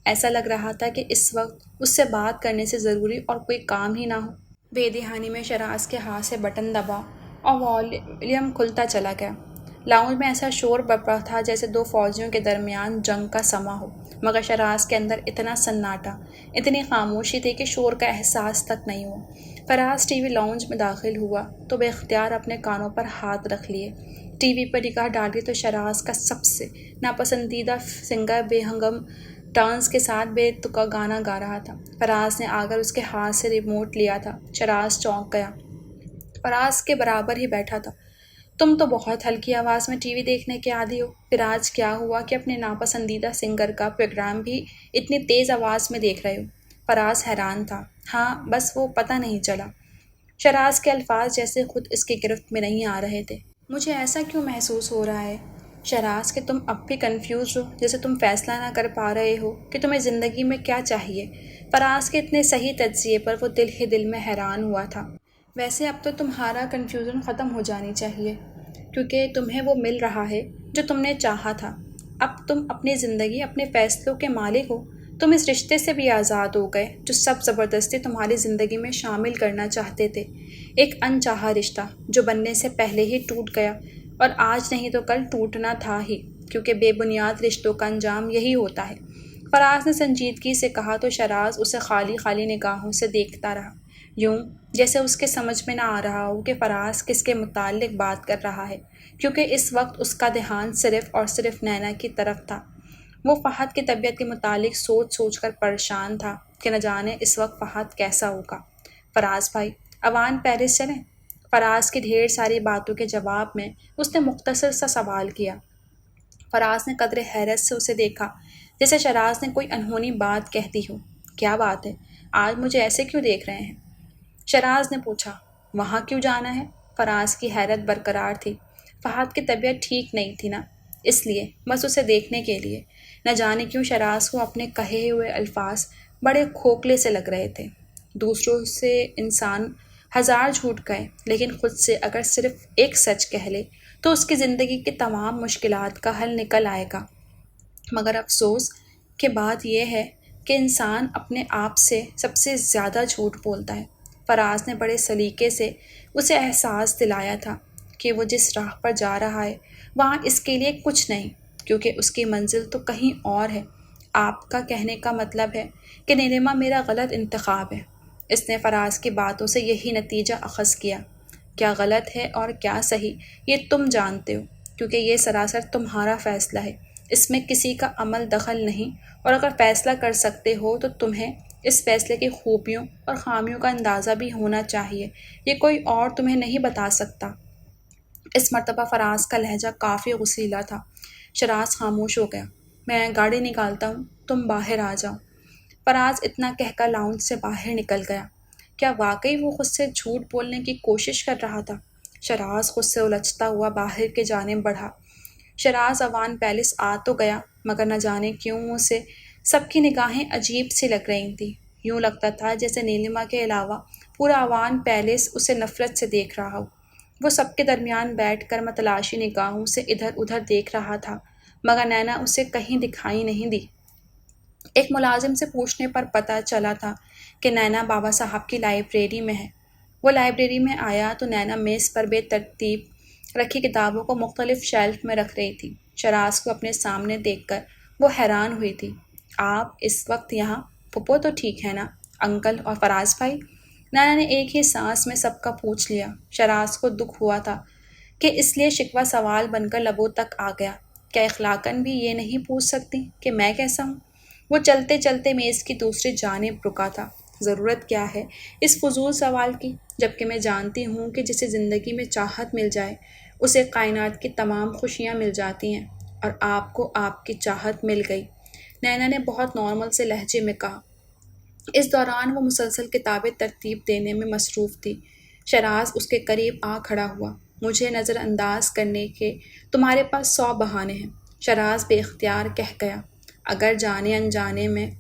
ایسا لگ رہا تھا کہ اس وقت اس سے بات کرنے سے ضروری اور کوئی کام ہی نہ ہو۔ بے دھیانی میں شراز کے ہاتھ سے بٹن دبا اور والیوم کھلتا چلا گیا۔ لاؤنج میں ایسا شور برپا تھا جیسے دو فوجیوں کے درمیان جنگ کا سماں ہو، مگر شراز کے اندر اتنا سناٹا، اتنی خاموشی تھی کہ شور کا احساس تک نہیں ہوا۔ فراز ٹی وی لاؤنج میں داخل ہوا تو بے اختیار اپنے کانوں پر ہاتھ رکھ لیے۔ ٹی وی پر نگاہ ڈالی تو شراز کا سب سے ناپسندیدہ سنگر بے ہنگم ڈانس کے ساتھ بے تکا گانا گا رہا تھا۔ فراز نے آ کر اس کے ہاتھ سے ریموٹ لیا تھا۔ شراز چونک گیا۔ فراز کے برابر ہی بیٹھا تھا۔ تم تو بہت ہلکی آواز میں ٹی وی دیکھنے کے عادی ہو، پھر آج کیا ہوا کہ اپنے ناپسندیدہ سنگر کا پروگرام بھی اتنی تیز آواز میں دیکھ رہے ہو؟ فراز حیران تھا۔ ہاں، بس وہ پتہ نہیں چلا۔ شراز کے الفاظ جیسے خود اس کی گرفت میں نہیں آ رہے تھے۔ مجھے ایسا کیوں محسوس ہو رہا ہے شراز کہ تم اب بھی کنفیوز ہو، جیسے تم فیصلہ نہ کر پا رہے ہو کہ تمہیں زندگی میں کیا چاہیے۔ فراز کے اتنے صحیح تجزیے پر وہ دل ہی دل میں حیران ہوا تھا۔ ویسے اب تو تمہارا کنفیوژن ختم ہو جانی چاہیے، کیونکہ تمہیں وہ مل رہا ہے جو تم نے چاہا تھا۔ اب تم اپنی زندگی، اپنے فیصلوں کے مالک ہو۔ تم اس رشتے سے بھی آزاد ہو گئے جو سب زبردستی تمہاری زندگی میں شامل کرنا چاہتے تھے، ایک انچاہا رشتہ جو بننے سے پہلے ہی ٹوٹ گیا، اور آج نہیں تو کل ٹوٹنا تھا ہی، کیونکہ بے بنیاد رشتوں کا انجام یہی ہوتا ہے۔ فراز نے سنجیدگی سے کہا تو شراز اسے خالی خالی نگاہوں سے دیکھتا رہا، یوں جیسے اس کے سمجھ میں نہ آ رہا ہو کہ فراز کس کے متعلق بات کر رہا ہے، کیونکہ اس وقت اس کا دھیان صرف اور صرف نینا کی طرف تھا۔ وہ فہد کی طبیعت کے متعلق سوچ سوچ کر پریشان تھا کہ نہ جانے اس وقت فہد کیسا ہوگا۔ فراز بھائی، اوان پیرس چلیں؟ فراز کی ڈھیر ساری باتوں کے جواب میں اس نے مختصر سا سوال کیا۔ فراز نے قدرے حیرت سے اسے دیکھا، جیسے شراز نے کوئی انہونی بات کہہ دی ہو۔ کیا بات ہے؟ آج مجھے ایسے کیوں دیکھ رہے ہیں؟ شراز نے پوچھا۔ وہاں کیوں جانا ہے؟ فراز کی حیرت برقرار تھی۔ فہد کی طبیعت ٹھیک نہیں تھی نا، اس لیے بس اسے دیکھنے کے لیے۔ نہ جانے کیوں شراز کو اپنے کہے ہوئے الفاظ بڑے کھوکھلے سے لگ رہے تھے۔ دوسروں سے انسان ہزار جھوٹ کہے، لیکن خود سے اگر صرف ایک سچ کہہ لے تو اس کی زندگی کی تمام مشکلات کا حل نکل آئے گا۔ مگر افسوس کی بات یہ ہے کہ انسان اپنے آپ سے سب سے زیادہ جھوٹ بولتا ہے۔ فراز نے بڑے سلیقے سے اسے احساس دلایا تھا کہ وہ جس راہ پر جا رہا ہے وہاں اس کے لیے کچھ نہیں، کیونکہ اس کی منزل تو کہیں اور ہے۔ آپ کا کہنے کا مطلب ہے کہ نیلما میرا غلط انتخاب ہے؟ اس نے فراز کی باتوں سے یہی نتیجہ اخذ کیا۔ کیا غلط ہے اور کیا صحیح یہ تم جانتے ہو، کیونکہ یہ سراسر تمہارا فیصلہ ہے، اس میں کسی کا عمل دخل نہیں، اور اگر فیصلہ کر سکتے ہو تو تمہیں اس فیصلے کی خوبیوں اور خامیوں کا اندازہ بھی ہونا چاہیے، یہ کوئی اور تمہیں نہیں بتا سکتا۔ اس مرتبہ فراز کا لہجہ کافی غصیلا تھا۔ شراز خاموش ہو گیا۔ میں گاڑی نکالتا ہوں، تم باہر آ جاؤ۔ فراز اتنا کہہ کر لاؤنج سے باہر نکل گیا۔ کیا واقعی وہ خود سے جھوٹ بولنے کی کوشش کر رہا تھا؟ شراز خود سے الجھتا ہوا باہر کی جانب بڑھا۔ شراز اوان پیلس آ تو گیا، مگر نہ جانے کیوں اسے سب کی نگاہیں عجیب سی لگ رہی تھیں۔ یوں لگتا تھا جیسے نیلما کے علاوہ پورا اوان پیلس اسے نفرت سے دیکھ رہا ہو۔ وہ سب کے درمیان بیٹھ کر متلاشی نگاہوں سے ادھر ادھر دیکھ رہا تھا، مگر نینا اسے کہیں دکھائی نہیں دی۔ ایک ملازم سے پوچھنے پر پتہ چلا تھا کہ نینا بابا صاحب کی لائبریری میں ہے۔ وہ لائبریری میں آیا تو نینا میز پر بے ترتیب رکھی کتابوں کو مختلف شیلف میں رکھ رہی تھی۔ شراز کو اپنے سامنے دیکھ کر وہ حیران ہوئی تھی۔ آپ اس وقت یہاں؟ پھپھو تو ٹھیک ہے نا؟ انکل اور فراز بھائی؟ نینا نے ایک ہی سانس میں سب کا پوچھ لیا۔ شراز کو دکھ ہوا تھا کہ اس لیے شکوہ سوال بن کر لبوں تک آ گیا۔ کیا اخلاقاً بھی یہ نہیں پوچھ سکتی کہ میں کیسا ہوں؟ وہ چلتے چلتے میز کی دوسری جانب رکا تھا۔ ضرورت کیا ہے اس فضول سوال کی، جبکہ میں جانتی ہوں کہ جسے زندگی میں چاہت مل جائے اسے کائنات کی تمام خوشیاں مل جاتی ہیں، اور آپ کو آپ کی چاہت مل گئی، نینا نے بہت نارمل سے لہجے میں کہا۔ اس دوران وہ مسلسل کتابیں ترتیب دینے میں مصروف تھی۔ شراز اس کے قریب آ کھڑا ہوا۔ مجھے نظر انداز کرنے کے تمہارے پاس 100 بہانے ہیں، شراز بے اختیار کہہ گیا۔ اگر جانے انجانے میں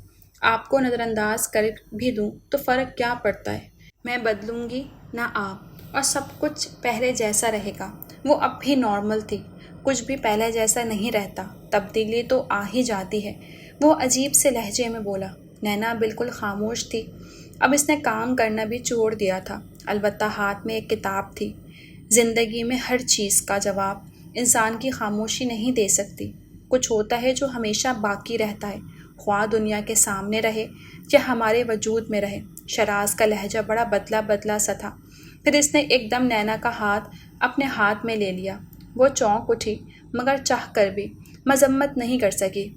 آپ کو نظر انداز کر بھی دوں تو فرق کیا پڑتا ہے؟ میں بدلوں گی نہ آپ، اور سب کچھ پہلے جیسا رہے گا۔ وہ اب بھی نارمل تھی، کچھ بھی پہلے جیسا نہیں رہتا، تبدیلی تو آ ہی جاتی ہے۔ وہ عجیب سے لہجے میں بولا۔ نینا بالکل خاموش تھی، اب اس نے کام کرنا بھی چھوڑ دیا تھا، البتہ ہاتھ میں ایک کتاب تھی۔ زندگی میں ہر چیز کا جواب انسان کی خاموشی نہیں دے سکتی، کچھ ہوتا ہے جو ہمیشہ باقی رہتا ہے، خواہ دنیا کے سامنے رہے یا ہمارے وجود میں رہے۔ شراز کا لہجہ بڑا بدلا بدلا سا تھا، پھر اس نے ایک دم نینا کا ہاتھ اپنے ہاتھ میں لے لیا۔ وہ چونک اٹھی، مگر چاہ کر بھی مذمت نہیں کر سکی۔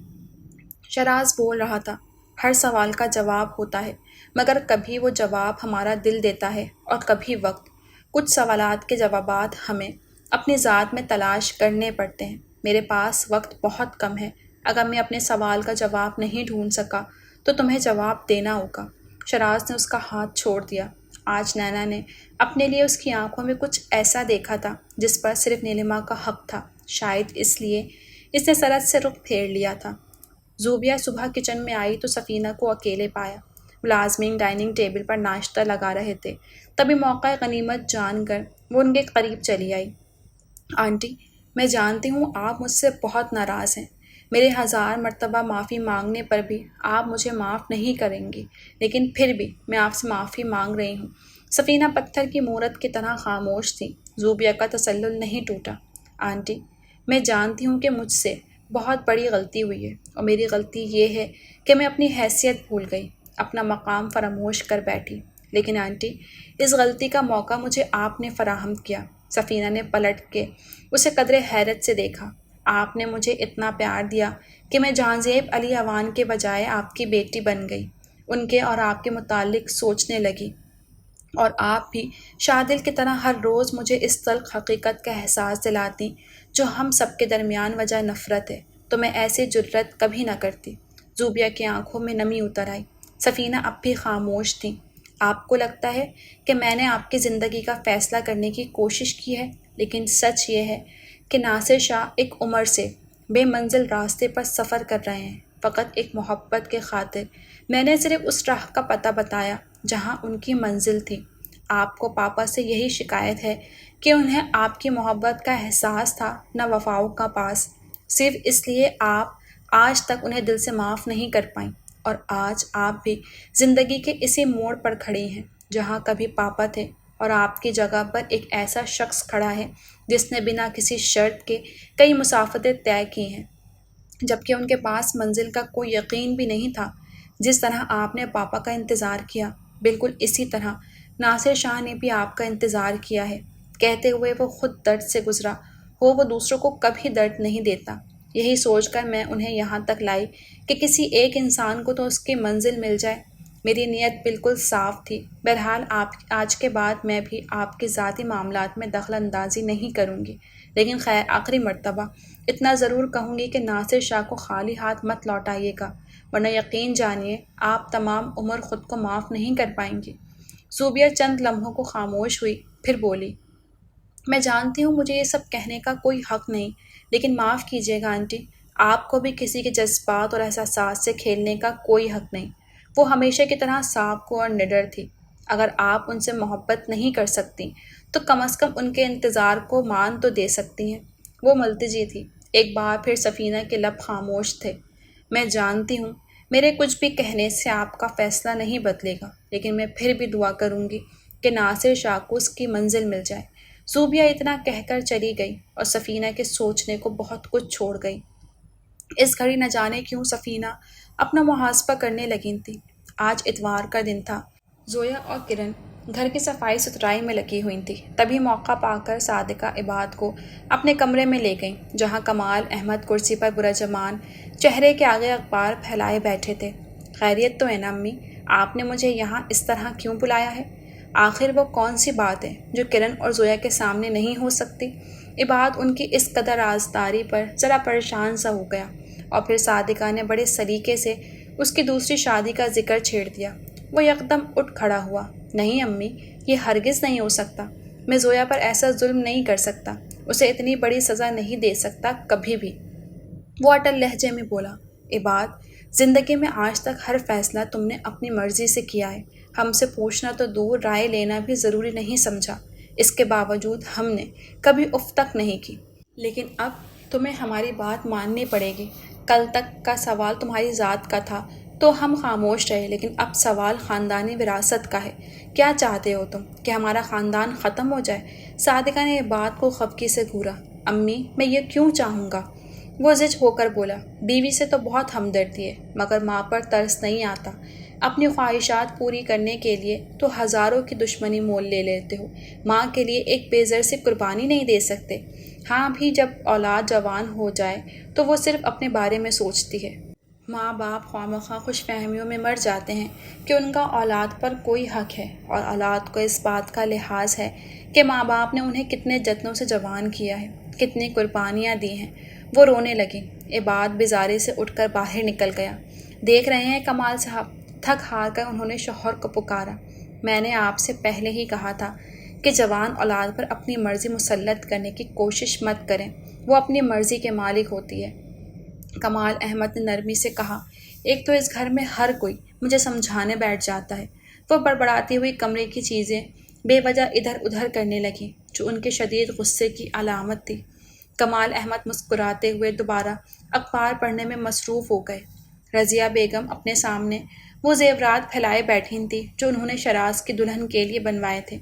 شراز بول رہا تھا، ہر سوال کا جواب ہوتا ہے، مگر کبھی وہ جواب ہمارا دل دیتا ہے اور کبھی وقت۔ کچھ سوالات کے جوابات ہمیں اپنی ذات میں تلاش کرنے پڑتے ہیں۔ میرے پاس وقت بہت کم ہے، اگر میں اپنے سوال کا جواب نہیں ڈھونڈ سکا تو تمہیں جواب دینا ہوگا۔ شراز نے اس کا ہاتھ چھوڑ دیا۔ آج نینا نے اپنے لیے اس کی آنکھوں میں کچھ ایسا دیکھا تھا جس پر صرف نیلما کا حق تھا، شاید اس لیے اس نے سرحد سے رخ پھیر لیا تھا۔ زوبیہ صبح کچن میں آئی تو سفینہ کو اکیلے پایا۔ ملازمین ڈائننگ ٹیبل پر ناشتہ لگا رہے تھے، تبھی موقع غنیمت جان کر وہ ان کے قریب چلی آئی۔ آنٹی، میں جانتی ہوں آپ مجھ سے بہت ناراض ہیں، میرے 1000 مرتبہ معافی مانگنے پر بھی آپ مجھے معاف نہیں کریں گی، لیکن پھر بھی میں آپ سے معافی مانگ رہی ہوں۔ سفینہ پتھر کی مورت کی طرح خاموش تھی۔ زوبیہ کا تسلل نہیں ٹوٹا۔ آنٹی، میں جانتی ہوں کہ مجھ سے بہت بڑی غلطی ہوئی ہے، اور میری غلطی یہ ہے کہ میں اپنی حیثیت بھول گئی، اپنا مقام فراموش کر بیٹھی۔ لیکن آنٹی، اس غلطی کا موقع مجھے آپ نے فراہم کیا۔ سفینہ نے پلٹ کے اسے قدرے حیرت سے دیکھا۔ آپ نے مجھے اتنا پیار دیا کہ میں جہانزیب علی اوان کے بجائے آپ کی بیٹی بن گئی، ان کے اور آپ کے متعلق سوچنے لگی، اور آپ بھی شادل کی طرح ہر روز مجھے اس تلخ حقیقت کا احساس دلاتی جو ہم سب کے درمیان وجہ نفرت ہے، تو میں ایسی جرت کبھی نہ کرتی۔ زوبیہ کی آنکھوں میں نمی اتر آئی۔ سفینہ اب بھی خاموش تھی۔ آپ کو لگتا ہے کہ میں نے آپ کی زندگی کا فیصلہ کرنے کی کوشش کی ہے، لیکن سچ یہ ہے کہ ناصر شاہ ایک عمر سے بے منزل راستے پر سفر کر رہے ہیں، فقط ایک محبت کے خاطر۔ میں نے صرف اس راہ کا پتہ بتایا جہاں ان کی منزل تھی۔ آپ کو پاپا سے یہی شکایت ہے کہ انہیں آپ کی محبت کا احساس تھا، نہ وفاؤں کا پاس، صرف اس لیے آپ آج تک انہیں دل سے معاف نہیں کر پائیں، اور آج آپ بھی زندگی کے اسی موڑ پر کھڑی ہیں جہاں کبھی پاپا تھے، اور آپ کی جگہ پر ایک ایسا شخص کھڑا ہے جس نے بنا کسی شرط کے کئی مسافتیں طے کی ہیں، جبکہ ان کے پاس منزل کا کوئی یقین بھی نہیں تھا۔ جس طرح آپ نے پاپا کا انتظار کیا، بالکل اسی طرح ناصر شاہ نے بھی آپ کا انتظار کیا ہے۔ کہتے ہوئے وہ خود درد سے گزرا ہو وہ دوسروں کو کبھی درد نہیں دیتا۔ یہی سوچ کر میں انہیں یہاں تک لائی کہ کسی ایک انسان کو تو اس کی منزل مل جائے۔ میری نیت بالکل صاف تھی۔ بہرحال آج کے بعد میں بھی آپ کے ذاتی معاملات میں دخل اندازی نہیں کروں گی، لیکن خیر آخری مرتبہ اتنا ضرور کہوں گی کہ ناصر شاہ کو خالی ہاتھ مت لوٹائیے گا، ورنہ یقین جانیے آپ تمام عمر خود کو معاف نہیں کر پائیں گی۔ زوبیہ چند لمحوں کو خاموش ہوئی، پھر بولی، میں جانتی ہوں مجھے یہ سب کہنے کا کوئی حق نہیں، لیکن معاف کیجیے گا آنٹی، آپ کو بھی کسی کے جذبات اور احساسات سے کھیلنے کا کوئی حق نہیں۔ وہ ہمیشہ کی طرح صاف کو اور نڈر تھی۔ اگر آپ ان سے محبت نہیں کر سکتی تو کم از کم ان کے انتظار کو مان تو دے سکتی ہیں۔ وہ ملتجی تھی۔ ایک بار پھر سفینہ کے لب خاموش تھے۔ میں جانتی ہوں میرے کچھ بھی کہنے سے آپ کا فیصلہ نہیں بدلے گا، لیکن میں پھر بھی دعا کروں گی کہ ناصر شاہ کو اس کی منزل مل جائے۔ زوبیہ اتنا کہہ کر چلی گئی اور سفینہ کے سوچنے کو بہت کچھ چھوڑ گئی۔ اس گھڑی نہ جانے کیوں سفینہ اپنا محاسبہ کرنے لگی تھی۔ آج اتوار کا دن تھا۔ زویا اور کرن گھر کی صفائی ستھرائی میں لگی ہوئی تھی، تبھی موقع پا کر صادقہ عباد کو اپنے کمرے میں لے گئیں، جہاں کمال احمد کرسی پر برجمان چہرے کے آگے اخبار پھیلائے بیٹھے تھے۔ خیریت تو ہے نا امی؟ آپ نے مجھے یہاں اس طرح کیوں بلایا ہے؟ آخر وہ کون سی بات ہے جو کرن اور زویا کے سامنے نہیں ہو سکتی؟ عباد ان کی اس قدر رازداری پر ذرا پریشان سا ہو گیا، اور پھر صادقہ نے بڑے سلیقے سے اس کی دوسری شادی کا ذکر چھیڑ دیا۔ وہ یکدم اٹھ کھڑا ہوا۔ نہیں امی، یہ ہرگز نہیں ہو سکتا، میں زویا پر ایسا ظلم نہیں کر سکتا، اسے اتنی بڑی سزا نہیں دے سکتا کبھی بھی۔ وہ اٹل لہجے میں بولا، عباد، زندگی میں آج تک ہر فیصلہ تم نے اپنی مرضی سے کیا ہے، ہم سے پوچھنا تو دور، رائے لینا بھی ضروری نہیں سمجھا۔ اس کے باوجود ہم نے کبھی اف تک نہیں کی، لیکن اب تمہیں ہماری بات ماننی پڑے گی۔ کل تک کا سوال تمہاری ذات کا تھا تو ہم خاموش رہے، لیکن اب سوال خاندانی وراثت کا ہے۔ کیا چاہتے ہو تم کہ ہمارا خاندان ختم ہو جائے؟ صادقہ نے یہ بات کو خفگی سے گھورا۔ امی، میں یہ کیوں چاہوں گا؟ وہ زج ہو کر بولا۔ بیوی سے تو بہت ہمدردی ہے، مگر ماں پر ترس نہیں آتا؟ اپنی خواہشات پوری کرنے کے لیے تو ہزاروں کی دشمنی مول لے لیتے ہو، ماں کے لیے ایک بے ضرر سے قربانی نہیں دے سکتے؟ ہاں بھی جب اولاد جوان ہو جائے تو وہ صرف اپنے بارے میں سوچتی ہے۔ ماں باپ خواہ خوش فہمیوں میں مر جاتے ہیں کہ ان کا اولاد پر کوئی حق ہے، اور اولاد کو اس بات کا لحاظ ہے کہ ماں باپ نے انہیں کتنے جتنوں سے جوان کیا ہے، کتنی قربانیاں دی ہیں۔ وہ رونے لگی۔ عباد بیزاری سے اٹھ کر باہر نکل گیا۔ دیکھ رہے ہیں کمال صاحب، تھک ہار کر انہوں نے شوہر کو پکارا، میں نے آپ سے پہلے ہی کہا تھا کہ جوان اولاد پر اپنی مرضی مسلط کرنے کی کوشش مت کریں، وہ اپنی مرضی کے مالک ہوتی ہے۔ کمال احمد نے نرمی سے کہا، ایک تو اس گھر میں ہر کوئی مجھے سمجھانے بیٹھ جاتا ہے۔ وہ بڑبڑاتی ہوئی کمرے کی چیزیں بے وجہ ادھر ادھر کرنے لگی، جو ان کے شدید غصے کی علامت تھی۔ کمال احمد مسکراتے ہوئے دوبارہ اخبار پڑھنے میں مصروف ہو گئے۔ رضیہ بیگم اپنے سامنے وہ زیورات پھیلائے بیٹھی تھی جو انہوں نے شراز کی دلہن کے لیے بنوائے تھے۔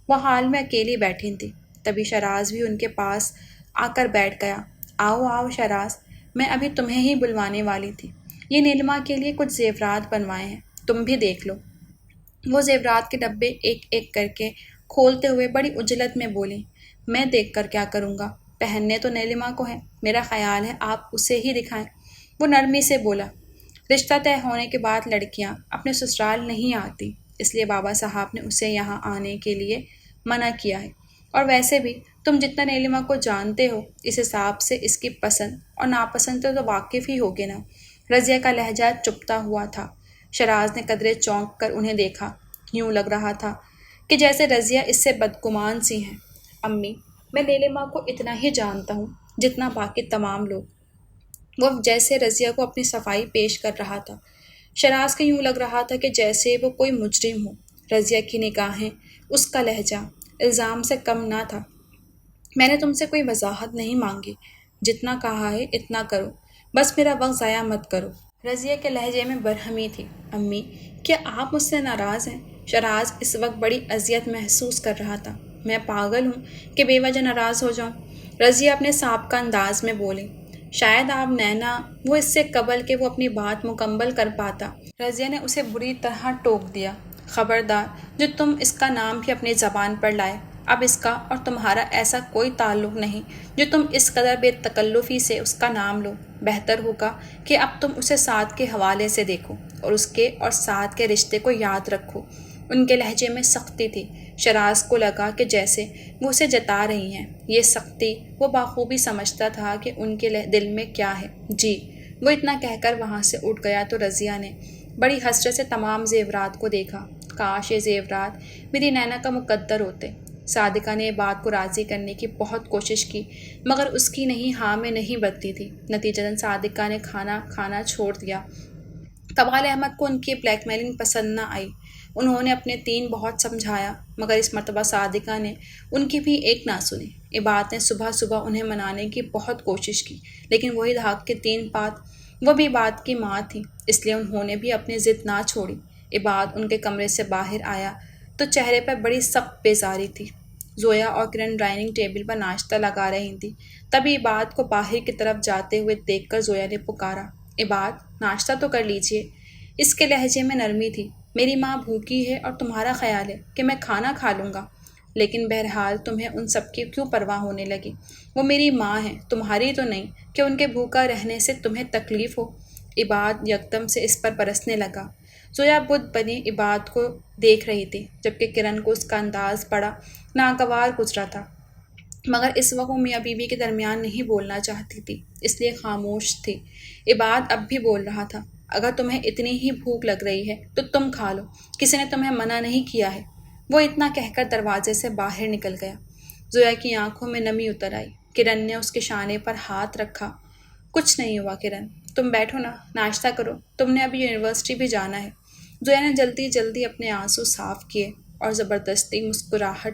وہ حال میں اکیلی بیٹھی تھی، تبھی شراز بھی ان کے پاس آ کر بیٹھ گیا۔ آؤ آؤ شراز، میں ابھی تمہیں ہی بلوانے والی تھی۔ یہ نیلما کے لیے کچھ زیورات بنوائے ہیں، تم بھی دیکھ لو۔ وہ زیورات کے ڈبے ایک ایک کر کے کھولتے ہوئے بڑی عجلت میں بولی، میں دیکھ کر کیا کروں گا؟ پہننے تو نیلما کو ہے، میرا خیال ہے آپ اسے ہی دکھائیں۔ وہ نرمی سے بولا، رشتہ طے ہونے کے بعد لڑکیاں اپنے سسرال نہیں آتی، اس لیے بابا صاحب نے اسے یہاں آنے کے لیے منع کیا ہے۔ اور ویسے بھی تم جتنا نیلما کو جانتے ہو، اس حساب سے اس کی پسند اور ناپسند سے تو واقف ہی ہوگے نا۔ رضیہ کا لہجہ چپتا ہوا تھا۔ شراز نے قدرے چونک کر انہیں دیکھا۔ یوں لگ رہا تھا کہ جیسے رضیہ اس سے بدگمان سی ہیں۔ امی، میں نیلما کو اتنا ہی جانتا ہوں جتنا باقی تمام لوگ۔ وہ جیسے رضیہ کو اپنی صفائی پیش کر رہا تھا۔ شراز کو یوں لگ رہا تھا کہ جیسے وہ کوئی مجرم ہو۔ رضیہ کی نگاہیں، اس کا لہجہ الزام سے کم نہ تھا۔ میں نے تم سے کوئی وضاحت نہیں مانگی، جتنا کہا ہے اتنا کرو، بس میرا وقت ضائع مت کرو۔ رضیہ کے لہجے میں برہمی تھی۔ امی، کیا آپ مجھ سے ناراض ہیں؟ شراز اس وقت بڑی اذیت محسوس کر رہا تھا۔ میں پاگل ہوں کہ بے وجہ ناراض ہو جاؤں؟ رضیہ اپنے سابقہ انداز میں بولی۔ شاید آپ نینا، وہ اس سے قبل کہ وہ اپنی بات مکمل کر پاتا، رضیہ نے اسے بری طرح ٹوک دیا۔ خبردار، جو تم اس کا نام بھی اپنی زبان پر لائے۔ اب اس کا اور تمہارا ایسا کوئی تعلق نہیں جو تم اس قدر بے تکلفی سے اس کا نام لو۔ بہتر ہوگا کہ اب تم اسے سعد کے حوالے سے دیکھو اور اس کے اور سعد کے رشتے کو یاد رکھو۔ ان کے لہجے میں سختی تھی۔ شراز کو لگا کہ جیسے وہ اسے جتا رہی ہیں۔ یہ سختی وہ بخوبی سمجھتا تھا کہ ان کے دل میں کیا ہے۔ جی، وہ اتنا کہہ کر وہاں سے اٹھ گیا تو رضیہ نے بڑی حسرت سے تمام زیورات کو دیکھا۔ کاش یہ زیورات میری نینا کا مقدر ہوتے۔ صادقہ نے بات کو راضی کرنے کی بہت کوشش کی، مگر اس کی نہیں ہاں میں نہیں بدتی تھی۔ نتیجتاً صادقہ نے کھانا کھانا چھوڑ دیا۔ کمال احمد کو ان کی بلیک میلنگ پسند نہ آئی۔ انہوں نے اپنے تین بہت سمجھایا، مگر اس مرتبہ صادقہ نے ان کی بھی ایک نہ سنی۔ عباد نے صبح صبح انہیں منانے کی بہت کوشش کی، لیکن وہی دھاک کے تین پات، وہ بھی عباد کی ماں تھی، اس لیے انہوں نے بھی اپنی ضد نہ چھوڑی۔ عباد ان کے کمرے سے باہر آیا تو چہرے پر بڑی سخت بیزاری تھی۔ زویا اور کرن ڈائننگ ٹیبل پر ناشتہ لگا رہی تھیں، تبھی عباد کو باہر کی طرف جاتے ہوئے دیکھ کر زویا نے پکارا، عباد، ناشتہ تو کر لیجئے۔ اس کے لہجے میں نرمی تھی۔ میری ماں بھوکی ہے اور تمہارا خیال ہے کہ میں کھانا کھا لوں گا، لیکن بہرحال تمہیں ان سب کی کیوں پرواہ ہونے لگی؟ وہ میری ماں ہیں، تمہاری تو نہیں کہ ان کے بھوکا رہنے سے تمہیں تکلیف ہو۔ عباد یکدم سے اس پر برسنے لگا۔ زویا بت بنی عباد کو دیکھ رہی تھی، جبکہ کرن کو اس کا انداز بڑا ناگوار گزرا تھا، مگر اس وقت وہ میاں بیوی کے درمیان نہیں بولنا چاہتی تھی، اس لیے خاموش تھی۔ عباد اب بھی بول رہا تھا، اگر تمہیں اتنی ہی بھوک لگ رہی ہے تو تم کھا لو، کسی نے تمہیں منع نہیں کیا ہے۔ وہ اتنا کہہ کر دروازے سے باہر نکل گیا۔ زویا کی آنکھوں میں نمی اتر آئی۔ کرن نے اس کے شانے پر ہاتھ رکھا۔ کچھ نہیں ہوا کرن، تم بیٹھو نا، ناشتہ کرو، تم نے ابھی یونیورسٹی بھی جانا ہے۔ زویا نے جلدی جلدی اپنے آنسو صاف کیے اور زبردستی مسکراہٹ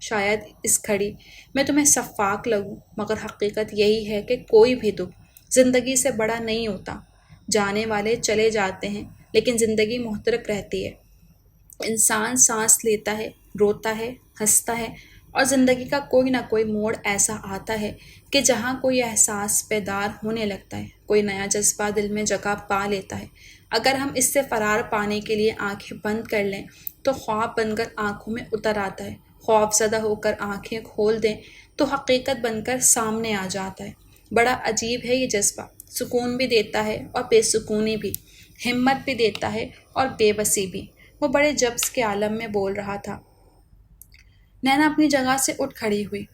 شاید اس گھڑی میں تمہیں شفاق لگوں، مگر حقیقت یہی ہے کہ کوئی بھی دکھ زندگی سے بڑا نہیں ہوتا۔ جانے والے چلے جاتے ہیں لیکن زندگی محترق رہتی ہے۔ انسان سانس لیتا ہے، روتا ہے، ہنستا ہے، اور زندگی کا کوئی نہ کوئی موڑ ایسا آتا ہے کہ جہاں کوئی احساس بیدار ہونے لگتا ہے، کوئی نیا جذبہ دل میں جگہ پا لیتا ہے۔ اگر ہم اس سے فرار پانے کے لیے آنکھیں بند کر لیں تو خواب بن کر آنکھوں میں اتر آتا ہے، خوف زدہ ہو کر آنکھیں کھول دیں تو حقیقت بن کر سامنے آ جاتا ہے۔ بڑا عجیب ہے یہ جذبہ، سکون بھی دیتا ہے اور بے سکونی بھی، ہمت بھی دیتا ہے اور بے بسی بھی۔ وہ بڑے جبز کے عالم میں بول رہا تھا۔ نینا اپنی جگہ سے اٹھ کھڑی ہوئی۔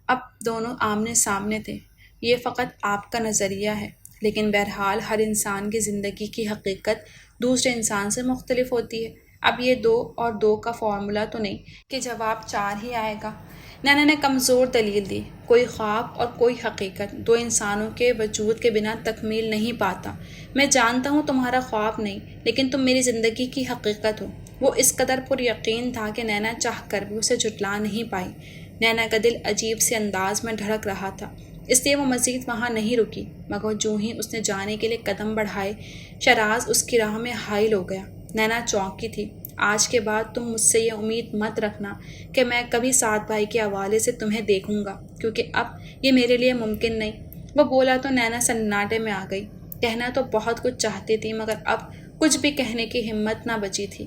اب دونوں آمنے سامنے تھے۔ یہ فقط آپ کا نظریہ ہے، لیکن بہرحال ہر انسان کی زندگی کی حقیقت دوسرے انسان سے مختلف ہوتی ہے۔ اب یہ 2 اور 2 کا فارمولا تو نہیں کہ جواب 4 ہی آئے گا۔ نینا نے کمزور دلیل دی۔ کوئی خواب اور کوئی حقیقت 2 انسانوں کے وجود کے بنا تکمیل نہیں پاتا۔ میں جانتا ہوں تمہارا خواب نہیں، لیکن تم میری زندگی کی حقیقت ہو۔ وہ اس قدر پر یقین تھا کہ نینا چاہ کر بھی اسے جھٹلا نہیں پائی۔ نینا کا دل عجیب سے انداز میں دھڑک رہا تھا، اس لیے وہ مزید وہاں نہیں رکی، مگر جو ہی اس نے جانے کے لیے قدم بڑھائے، شراز اس کی راہ میں حائل ہو گیا۔ نینا چونکی تھی۔ آج کے بعد تم مجھ سے یہ امید مت رکھنا کہ میں کبھی سعد بھائی کے حوالے سے تمہیں دیکھوں گا، کیونکہ اب یہ میرے لیے ممکن نہیں۔ وہ بولا تو نینا سناٹے میں آ گئی۔ کہنا تو بہت کچھ چاہتی تھی، مگر اب کچھ بھی کہنے کی ہمت نہ بچی تھی،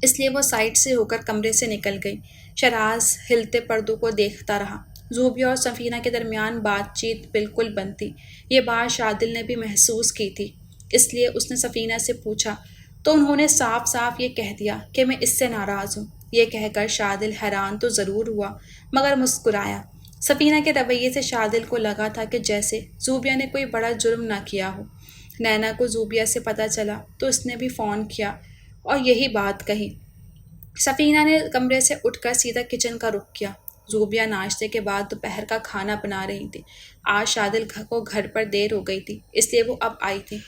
اس لیے وہ سائڈ سے ہو کر کمرے سے نکل گئی۔ شراز ہلتے پردوں کو دیکھتا رہا۔ زوبیہ اور سفینہ کے درمیان بات چیت بالکل بند تھی۔ یہ بات شادل نے بھی محسوس کی تھی، اس لیے اس نے سفینہ سے پوچھا تو انہوں نے صاف صاف یہ کہہ دیا کہ میں اس سے ناراض ہوں۔ یہ کہہ کر شادل حیران تو ضرور ہوا، مگر مسکرایا۔ سفینہ کے رویے سے شادل کو لگا تھا کہ جیسے زوبیہ نے کوئی بڑا جرم نہ کیا ہو۔ نینا کو زوبیہ سے پتہ چلا تو اس نے بھی فون کیا اور یہی بات کہی۔ سفینہ نے کمرے سے اٹھ کر سیدھا کچن کا رخ کیا۔ زوبیہ ناشتے کے بعد دوپہر کا کھانا بنا رہی تھی۔ آج شادل کو گھر پر دیر ہو گئی تھی، اس لیے وہ اب آئی تھی۔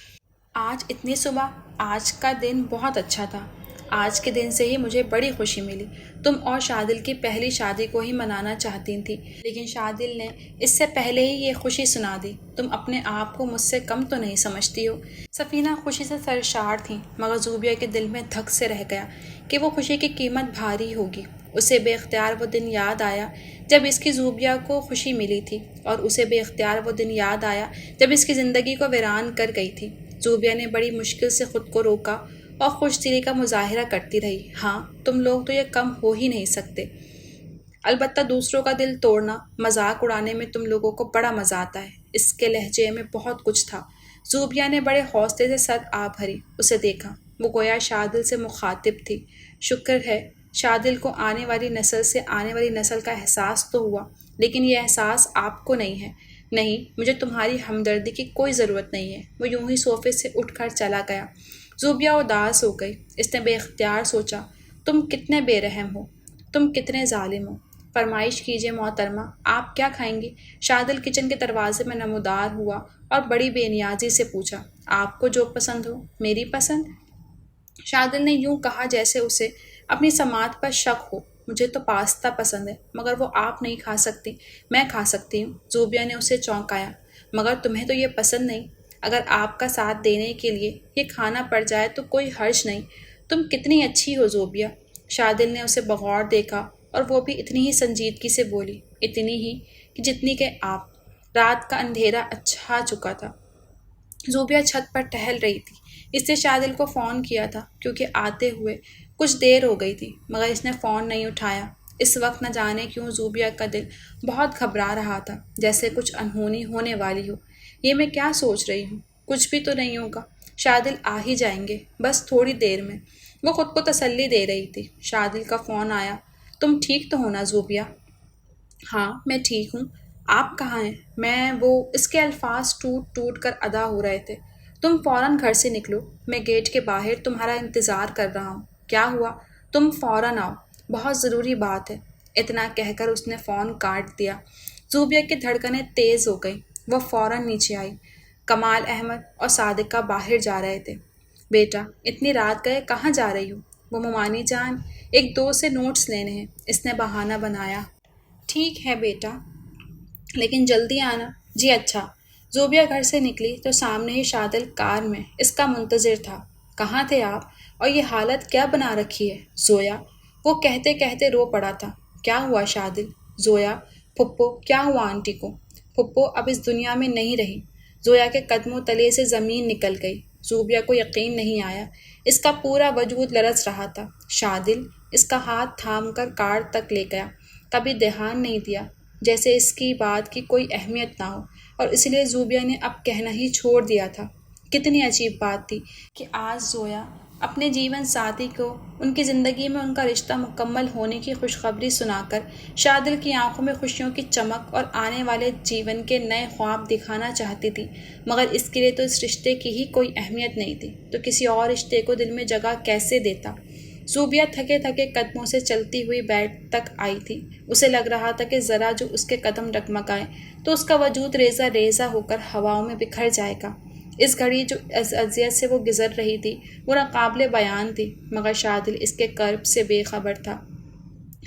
آج اتنی صبح؟ آج کا دن بہت اچھا تھا۔ آج کے دن سے ہی مجھے بڑی خوشی ملی۔ تم اور شادل کی پہلی شادی کو ہی منانا چاہتی تھی، لیکن شادل نے اس سے پہلے ہی یہ خوشی سنا دی۔ تم اپنے آپ کو مجھ سے کم تو نہیں سمجھتی ہو؟ سفینہ خوشی سے سرشار تھی، مگر زوبیہ کے دل میں دھک سے رہ گیا کہ وہ خوشی کی قیمت بھاری ہوگی۔ اسے بے اختیار وہ دن یاد آیا جب اس کی زوبیہ کو خوشی ملی تھی، اور اسے بے اختیار وہ دن یاد آیا جب اس کی زندگی کو ویران کر گئی تھی۔ زوبیہ نے بڑی مشکل سے خود کو روکا اور خوش دلی کا مظاہرہ کرتی رہی۔ ہاں، تم لوگ تو یہ کم ہو ہی نہیں سکتے۔ البتہ دوسروں کا دل توڑنا، مذاق اڑانے میں تم لوگوں کو بڑا مزہ آتا ہے۔ اس کے لہجے میں بہت کچھ تھا۔ زوبیہ نے بڑے حوصلے سے سر آ بھری، اسے دیکھا۔ وہ گویا شادل سے مخاطب تھی۔ شکر ہے شادل کو آنے والی نسل سے آنے والی نسل کا احساس تو ہوا، لیکن یہ احساس آپ کو نہیں ہے۔ نہیں، مجھے تمہاری ہمدردی کی کوئی ضرورت نہیں ہے۔ وہ یوں ہی صوفے سے اٹھ کر چلا گیا۔ زوبیہ اداس ہو گئی۔ اس نے بے اختیار سوچا، تم کتنے بے رحم ہو، تم کتنے ظالم ہو۔ فرمائش کیجیے محترمہ، آپ کیا کھائیں گی؟ شادل کچن کے دروازے میں نمودار ہوا اور بڑی بے نیازی سے پوچھا۔ آپ کو جو پسند ہو۔ میری پسند؟ شادل نے یوں کہا جیسے اسے اپنی سماعت پر شک ہو۔ مجھے تو پاستہ پسند ہے، مگر وہ آپ نہیں کھا سکتی، میں کھا سکتی ہوں۔ زوبیہ نے اسے چونکایا۔ مگر تمہیں تو یہ پسند نہیں۔ اگر آپ کا ساتھ دینے کے لیے یہ کھانا پڑ جائے تو کوئی حرج نہیں۔ تم کتنی اچھی ہو زوبیہ۔ شادل نے اسے بغور دیکھا اور وہ بھی اتنی ہی سنجیدگی سے بولی، اتنی ہی کہ جتنی کہ آپ۔ رات کا اندھیرا چھا چکا تھا۔ زوبیہ چھت پر ٹہل رہی تھی۔ اس نے شادل کو فون کیا تھا کیونکہ آتے ہوئے کچھ دیر ہو گئی تھی، مگر اس نے فون نہیں اٹھایا۔ اس وقت نہ جانے کیوں زوبیہ کا دل بہت گھبرا رہا تھا، جیسے کچھ انہونی ہونے والی ہو۔ یہ میں کیا سوچ رہی ہوں؟ کچھ بھی تو نہیں ہوگا، شادل آ ہی جائیں گے، بس تھوڑی دیر میں۔ وہ خود کو تسلی دے رہی تھی۔ شادل کا فون آیا۔ تم ٹھیک تو ہو نا زوبیہ؟ ہاں، میں ٹھیک ہوں۔ آپ کہاں ہیں؟ اس کے الفاظ ٹوٹ ٹوٹ کر ادا ہو رہے تھے۔ تم فوراً گھر سے نکلو، میں گیٹ کے باہر تمہارا انتظار کر رہا ہوں۔ کیا ہوا؟ تم فوراً آؤ، بہت ضروری بات ہے۔ اتنا کہہ کر اس نے فون کاٹ دیا۔ زوبیہ کی دھڑکنیں تیز ہو گئیں۔ وہ فوراً نیچے آئی۔ کمال احمد اور صادقہ باہر جا رہے تھے۔ بیٹا، اتنی رات گئے کہاں جا رہی ہو؟ وہ ممانی جان ایک دوست سے نوٹس لینے ہیں، اس نے بہانہ بنایا۔ ٹھیک ہے بیٹا، لیکن جلدی آنا۔ جی اچھا۔ زوبیہ گھر سے نکلی تو سامنے ہی شادل کار میں اس کا منتظر تھا۔ کہاں تھے آپ؟ اور یہ حالت کیا بنا رکھی ہے؟ زویا، وہ کہتے کہتے رو پڑا تھا۔ کیا ہوا شادل؟ زویا، پھپھو کیا ہوا آنٹی کو؟ پھپھو اب اس دنیا میں نہیں رہی۔ زویا کے قدموں تلے سے زمین نکل گئی۔ زوبیہ کو یقین نہیں آیا، اس کا پورا وجود لرز رہا تھا۔ شادل اس کا ہاتھ تھام کر کار تک لے گیا، کبھی دھیان نہیں دیا، جیسے اس کی بات کی کوئی اہمیت نہ ہو، اور اس لیے زوبیہ نے اب کہنا ہی چھوڑ دیا تھا۔ کتنی عجیب بات تھی کہ آج زویا اپنے جیون ساتھی کو ان کی زندگی میں ان کا رشتہ مکمل ہونے کی خوشخبری سنا کر شادل کی آنکھوں میں خوشیوں کی چمک اور آنے والے جیون کے نئے خواب دکھانا چاہتی تھی، مگر اس کے لیے تو اس رشتے کی ہی کوئی اہمیت نہیں تھی، تو کسی اور رشتے کو دل میں جگہ کیسے دیتا؟ زوبیہ تھکے تھکے قدموں سے چلتی ہوئی بیڈ تک آئی تھی۔ اسے لگ رہا تھا کہ ذرا جو اس کے قدم ڈگمگائیں تو اس کا وجود ریزہ ریزہ ہو کر ہواؤں میں بکھر جائے گا۔ اس گھڑی جو اذیت سے وہ گزر رہی تھی وہ ناقابل بیان تھی، مگر شادل اس کے کرب سے بے خبر تھا۔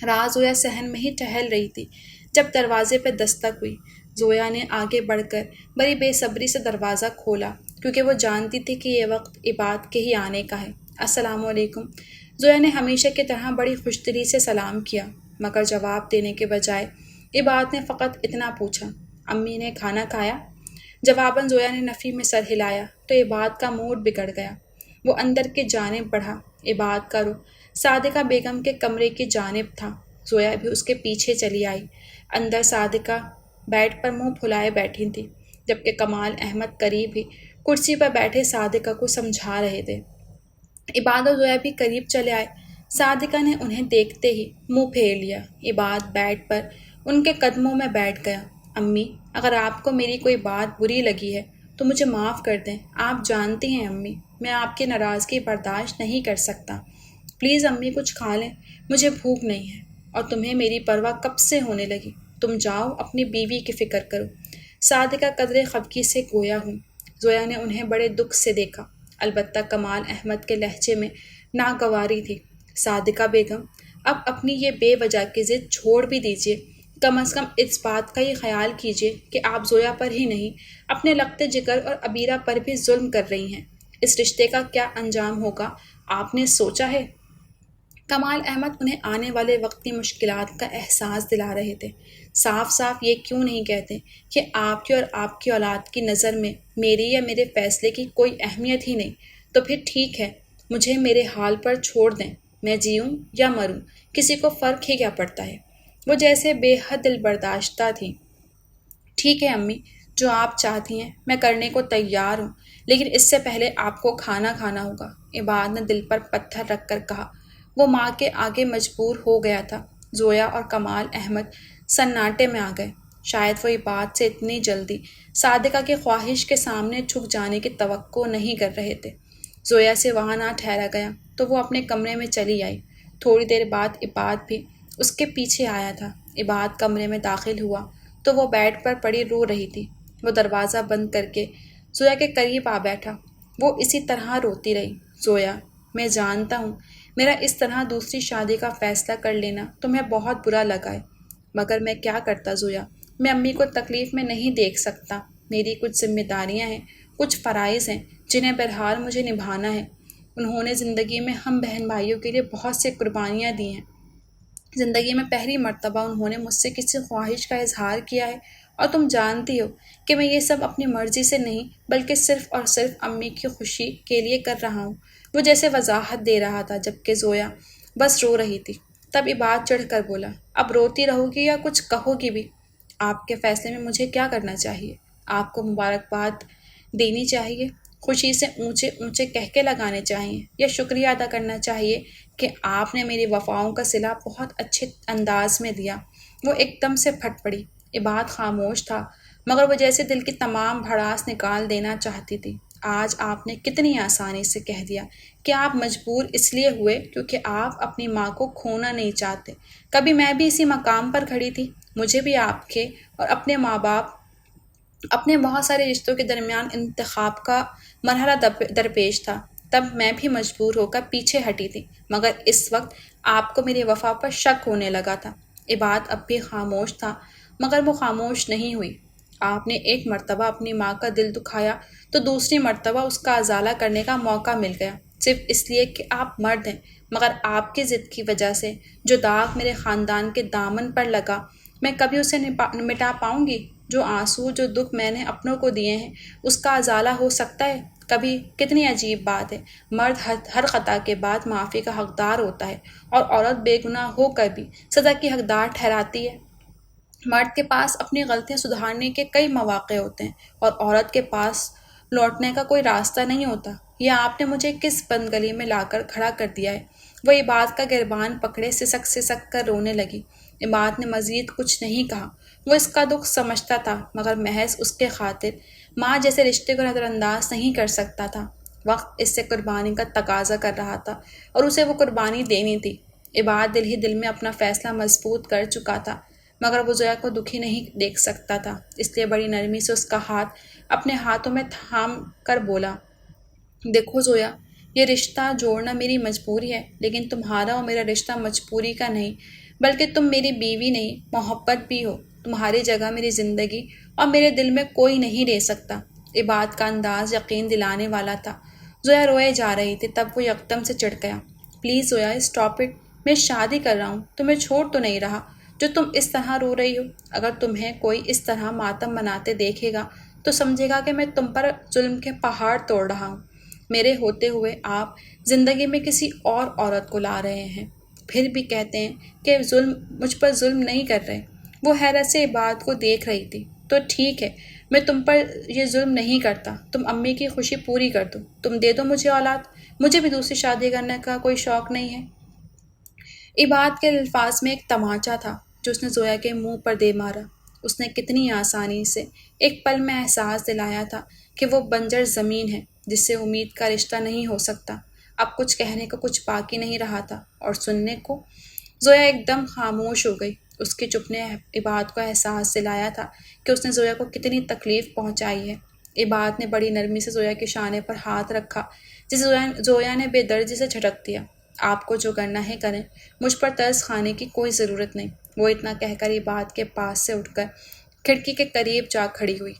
رات زویا صحن میں ہی ٹہل رہی تھی جب دروازے پہ دستک ہوئی۔ زویا نے آگے بڑھ کر بڑی بے صبری سے دروازہ کھولا، کیونکہ وہ جانتی تھی کہ یہ وقت عباد کے ہی آنے کا ہے۔ السلام علیکم۔ زویا نے ہمیشہ کی طرح بڑی خوشدلی سے سلام کیا، مگر جواب دینے کے بجائے عباد نے فقط اتنا پوچھا، امی نے کھانا کھایا؟ جواباً زویا نے نفی میں سر ہلایا تو عباد کا موڈ بگڑ گیا۔ وہ اندر کی جانب بڑھا۔ عباد کا رخ صادقہ بیگم کے کمرے کی جانب تھا۔ زویا بھی اس کے پیچھے چلی آئی۔ اندر صادقہ بیڈ پر منہ پھلائے بیٹھی تھی، جبکہ کمال احمد قریب ہی کرسی پر بیٹھے صادقہ کو سمجھا رہے تھے۔ عباد اور زویا بھی قریب چلے آئے۔ صادقہ نے انہیں دیکھتے ہی منہ پھیر لیا۔ عباد بیڈ پر ان کے قدموں میں بیٹھ گیا۔ امی، اگر آپ کو میری کوئی بات بری لگی ہے تو مجھے معاف کر دیں۔ آپ جانتی ہیں امی، میں آپ کی ناراضگی برداشت نہیں کر سکتا۔ پلیز امی کچھ کھا لیں، مجھے بھوک نہیں ہے، اور تمہیں میری پرواہ کب سے ہونے لگی؟ تم جاؤ اپنی بیوی کی فکر کرو۔ صادقہ قدرے خفگی سے گویا ہوں۔ زویا نے انہیں بڑے دکھ سے دیکھا، البتہ کمال احمد کے لہجے میں ناگواری تھی۔ صادقہ بیگم، اب اپنی یہ بے وجہ کی ضد چھوڑ بھی دیجیے۔ کم از کم اس بات کا ہی خیال کیجیے کہ آپ زویا پر ہی نہیں، اپنے لقتے جگر اور عبیرہ پر بھی ظلم کر رہی ہیں۔ اس رشتے کا کیا انجام ہوگا، آپ نے سوچا ہے؟ کمال احمد انہیں آنے والے وقت کی مشکلات کا احساس دلا رہے تھے۔ صاف صاف یہ کیوں نہیں کہتے کہ آپ کی اور آپ کی اولاد کی نظر میں میری یا میرے فیصلے کی کوئی اہمیت ہی نہیں؟ تو پھر ٹھیک ہے، مجھے میرے حال پر چھوڑ دیں، میں جیوں یا مروں، کسی کو فرق ہی کیا پڑتا ہے؟ وہ جیسے بے حد دل برداشتہ تھی۔ ٹھیک ہے امی، جو آپ چاہتی ہیں میں کرنے کو تیار ہوں، لیکن اس سے پہلے آپ کو کھانا کھانا ہوگا، عباد نے دل پر پتھر رکھ کر کہا۔ وہ ماں کے آگے مجبور ہو گیا تھا۔ زویا اور کمال احمد سناٹے میں آ گئے۔ شاید وہ عباد سے اتنی جلدی صادقہ کی خواہش کے سامنے جھک جانے کی توقع نہیں کر رہے تھے۔ زویا سے وہاں نہ ٹھہرا گیا تو وہ اپنے کمرے میں چلی آئی۔ تھوڑی دیر بعد عباد بھی اس کے پیچھے آیا تھا۔ عباد کمرے میں داخل ہوا تو وہ بیڈ پر پڑی رو رہی تھی۔ وہ دروازہ بند کر کے زویا کے قریب آ بیٹھا۔ وہ اسی طرح روتی رہی۔ زویا، میں جانتا ہوں میرا اس طرح دوسری شادی کا فیصلہ کر لینا تمہیں بہت برا لگا ہے، مگر میں کیا کرتا زویا، میں امی کو تکلیف میں نہیں دیکھ سکتا۔ میری کچھ ذمہ داریاں ہیں، کچھ فرائض ہیں جنہیں بہرحال مجھے نبھانا ہے۔ انہوں نے زندگی میں ہم بہن بھائیوں کے لیے بہت سے قربانیاں دی ہیں۔ زندگی میں پہلی مرتبہ انہوں نے مجھ سے کسی خواہش کا اظہار کیا ہے، اور تم جانتی ہو کہ میں یہ سب اپنی مرضی سے نہیں بلکہ صرف اور صرف امی کی خوشی کے لیے کر رہا ہوں۔ وہ جیسے وضاحت دے رہا تھا، جبکہ زویا بس رو رہی تھی۔ تب عباد چڑھ کر بولا، اب روتی رہو گی یا کچھ کہو گی بھی؟ آپ کے فیصلے میں مجھے کیا کرنا چاہیے؟ آپ کو مبارکباد دینی چاہیے، خوشی سے اونچے اونچے کہکے لگانے چاہیے، یا شکریہ ادا کرنا چاہیے کہ آپ نے میری وفاؤں کا صلہ بہت اچھے انداز میں دیا؟ وہ ایک دم سے پھٹ پڑی۔ عباد خاموش تھا، مگر وہ جیسے دل کی تمام بھڑاس نکال دینا چاہتی تھی۔ آج آپ نے کتنی آسانی سے کہہ دیا کہ آپ مجبور اس لیے ہوئے کیونکہ آپ اپنی ماں کو کھونا نہیں چاہتے۔ کبھی میں بھی اسی مقام پر کھڑی تھی، مجھے بھی آپ کے اور اپنے ماں باپ، اپنے بہت سارے رشتوں کے درمیان انتخاب کا مرحلہ درپیش تھا۔ تب میں بھی مجبور ہو کر پیچھے ہٹی تھی، مگر اس وقت آپ کو میری وفا پر شک ہونے لگا تھا۔ عباد اب بھی خاموش تھا، مگر وہ خاموش نہیں ہوئی۔ آپ نے ایک مرتبہ اپنی ماں کا دل دکھایا تو دوسری مرتبہ اس کا ازالہ کرنے کا موقع مل گیا، صرف اس لیے کہ آپ مرد ہیں۔ مگر آپ کی ضد کی وجہ سے جو داغ میرے خاندان کے دامن پر لگا، میں کبھی اسے مٹا پاؤں گی؟ جو آنسو، جو دکھ میں نے اپنوں کو دیے ہیں، اس کا ازالہ ہو سکتا ہے کبھی؟ کتنی عجیب بات ہے، مرد ہر خطا کے بعد معافی کا حقدار ہوتا ہے، اور عورت بے گناہ ہو کر بھی سزا کی حقدار ٹھہراتی ہے۔ مرد کے پاس اپنی غلطیاں سدھارنے کے کئی مواقع ہوتے ہیں، اور عورت کے پاس لوٹنے کا کوئی راستہ نہیں ہوتا۔ یہ آپ نے مجھے کس بند گلی میں لا کر کھڑا کر دیا ہے؟ وہ عباد کا گربان پکڑے سسک سسک کر رونے لگی۔ عباد نے مزید کچھ نہیں کہا، وہ اس کا دکھ سمجھتا تھا، مگر محض اس کے خاطر ماں جیسے رشتے کو نظر انداز نہیں کر سکتا تھا۔ وقت اس سے قربانی کا تقاضا کر رہا تھا، اور اسے وہ قربانی دینی تھی۔ عباد دل ہی دل میں اپنا فیصلہ مضبوط کر چکا تھا، مگر وہ زویا کو دکھی نہیں دیکھ سکتا تھا، اس لیے بڑی نرمی سے اس کا ہاتھ اپنے ہاتھوں میں تھام کر بولا، دیکھو زویا، یہ رشتہ جوڑنا میری مجبوری ہے، لیکن تمہارا اور میرا رشتہ مجبوری کا نہیں، بلکہ تم میری بیوی نہیں، محبت بھی ہو۔ تمہاری جگہ میری زندگی اور میرے دل میں کوئی نہیں رہ سکتا۔ عباد کا انداز یقین دلانے والا تھا۔ زویا روئے جا رہی تھی، تب وہ یکدم سے چڑھ گیا۔ پلیز زویا، اسٹاپ اٹ، میں شادی کر رہا ہوں، تمہیں چھوڑ تو نہیں رہا جو تم اس طرح رو رہی ہو۔ اگر تمہیں کوئی اس طرح ماتم مناتے دیکھے گا تو سمجھے گا کہ میں تم پر ظلم کے پہاڑ توڑ رہا ہوں۔ میرے ہوتے ہوئے آپ زندگی میں کسی اور عورت کو لا رہے ہیں، پھر بھی کہتے ہیں کہ مجھ پر ظلم نہیں کر رہے۔ وہ حیرت سے عباد کو دیکھ رہی تھی۔ تو ٹھیک ہے، میں تم پر یہ ظلم نہیں کرتا، تم امی کی خوشی پوری کر دو، تم دے دو مجھے اولاد، مجھے بھی دوسری شادی کرنے کا کوئی شوق نہیں ہے۔ عباد کے الفاظ میں ایک تمانچہ تھا جو اس نے زویا کے منہ پر دے مارا۔ اس نے کتنی آسانی سے ایک پل میں احساس دلایا تھا کہ وہ بنجر زمین ہے جس سے امید کا رشتہ نہیں ہو سکتا۔ اب کچھ کہنے کو کچھ باقی نہیں رہا تھا، اور سننے کو زویا ایک دم خاموش ہو گئی۔ اس کے چپ نے عباد کو احساس دلایا تھا کہ اس نے زویا کو کتنی تکلیف پہنچائی ہے۔ عباد نے بڑی نرمی سے زویا کے شانے پر ہاتھ رکھا، جسے زویا نے بے دردی سے جھٹک دیا۔ آپ کو جو کرنا ہے کریں، مجھ پر ترس کھانے کی کوئی ضرورت نہیں۔ وہ اتنا کہہ کر عباد کے پاس سے اٹھ کر کھڑکی کے قریب جا کھڑی ہوئی۔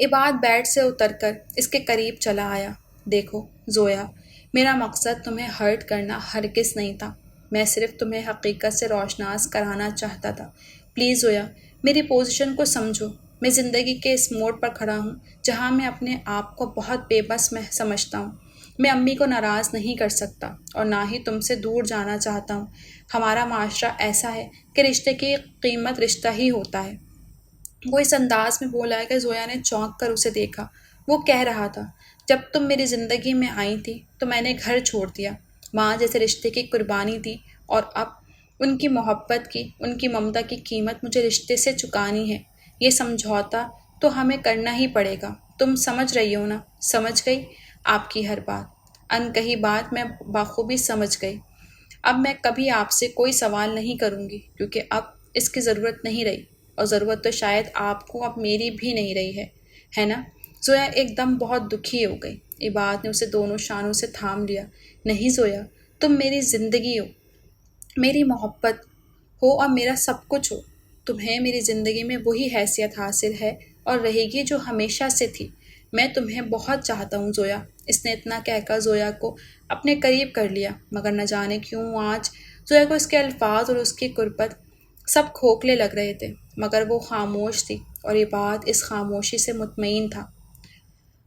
عباد بیڈ سے اتر کر اس کے قریب چلا آیا۔ دیکھو زویا، میرا مقصد تمہیں ہرٹ کرنا ہرگز نہیں تھا، میں صرف تمہیں حقیقت سے روشناس کرانا چاہتا تھا۔ پلیز زویا، میری پوزیشن کو سمجھو۔ میں زندگی کے اس موڑ پر کھڑا ہوں جہاں میں اپنے آپ کو بہت بے بس سمجھتا ہوں۔ میں امی کو ناراض نہیں کر سکتا، اور نہ ہی تم سے دور جانا چاہتا ہوں۔ ہمارا معاشرہ ایسا ہے کہ رشتے کی قیمت رشتہ ہی ہوتا ہے۔ وہ اس انداز میں بولا ہے کہ زویا نے چونک کر اسے دیکھا۔ وہ کہہ رہا تھا، جب تم میری زندگی میں آئی تھی تو میں نے گھر چھوڑ دیا، ماں جیسے رشتے کی قربانی دی، اور اب ان کی محبت کی، ان کی ممتا کی قیمت مجھے رشتے سے چکانی ہے۔ یہ سمجھوتا تو ہمیں کرنا ہی پڑے گا۔ تم سمجھ رہی ہو نا؟ سمجھ گئی آپ کی ہر بات، ان کہی بات میں بخوبی سمجھ گئی۔ اب میں کبھی آپ سے کوئی سوال نہیں کروں گی، کیونکہ اب اس کی ضرورت نہیں رہی، اور ضرورت تو شاید آپ کو اب میری بھی نہیں رہی ہے نا؟ زویا ایک دم بہت دکھی ہو گئی۔ عباد نے اسے دونوں شانوں سے تھام لیا۔ نہیں زویا، تم میری زندگی ہو، میری محبت ہو اور میرا سب کچھ ہو۔ تمہیں میری زندگی میں وہی حیثیت حاصل ہے اور رہے گی جو ہمیشہ سے تھی۔ میں تمہیں بہت چاہتا ہوں زویا۔ اس نے اتنا کہہ کر زویا کو اپنے قریب کر لیا، مگر نہ جانے کیوں آج زویا کو اس کے الفاظ اور اس کی قربت سب کھوکھلے لگ رہے تھے، مگر وہ خاموش تھی، اور عباد اس خاموشی سے مطمئن تھا۔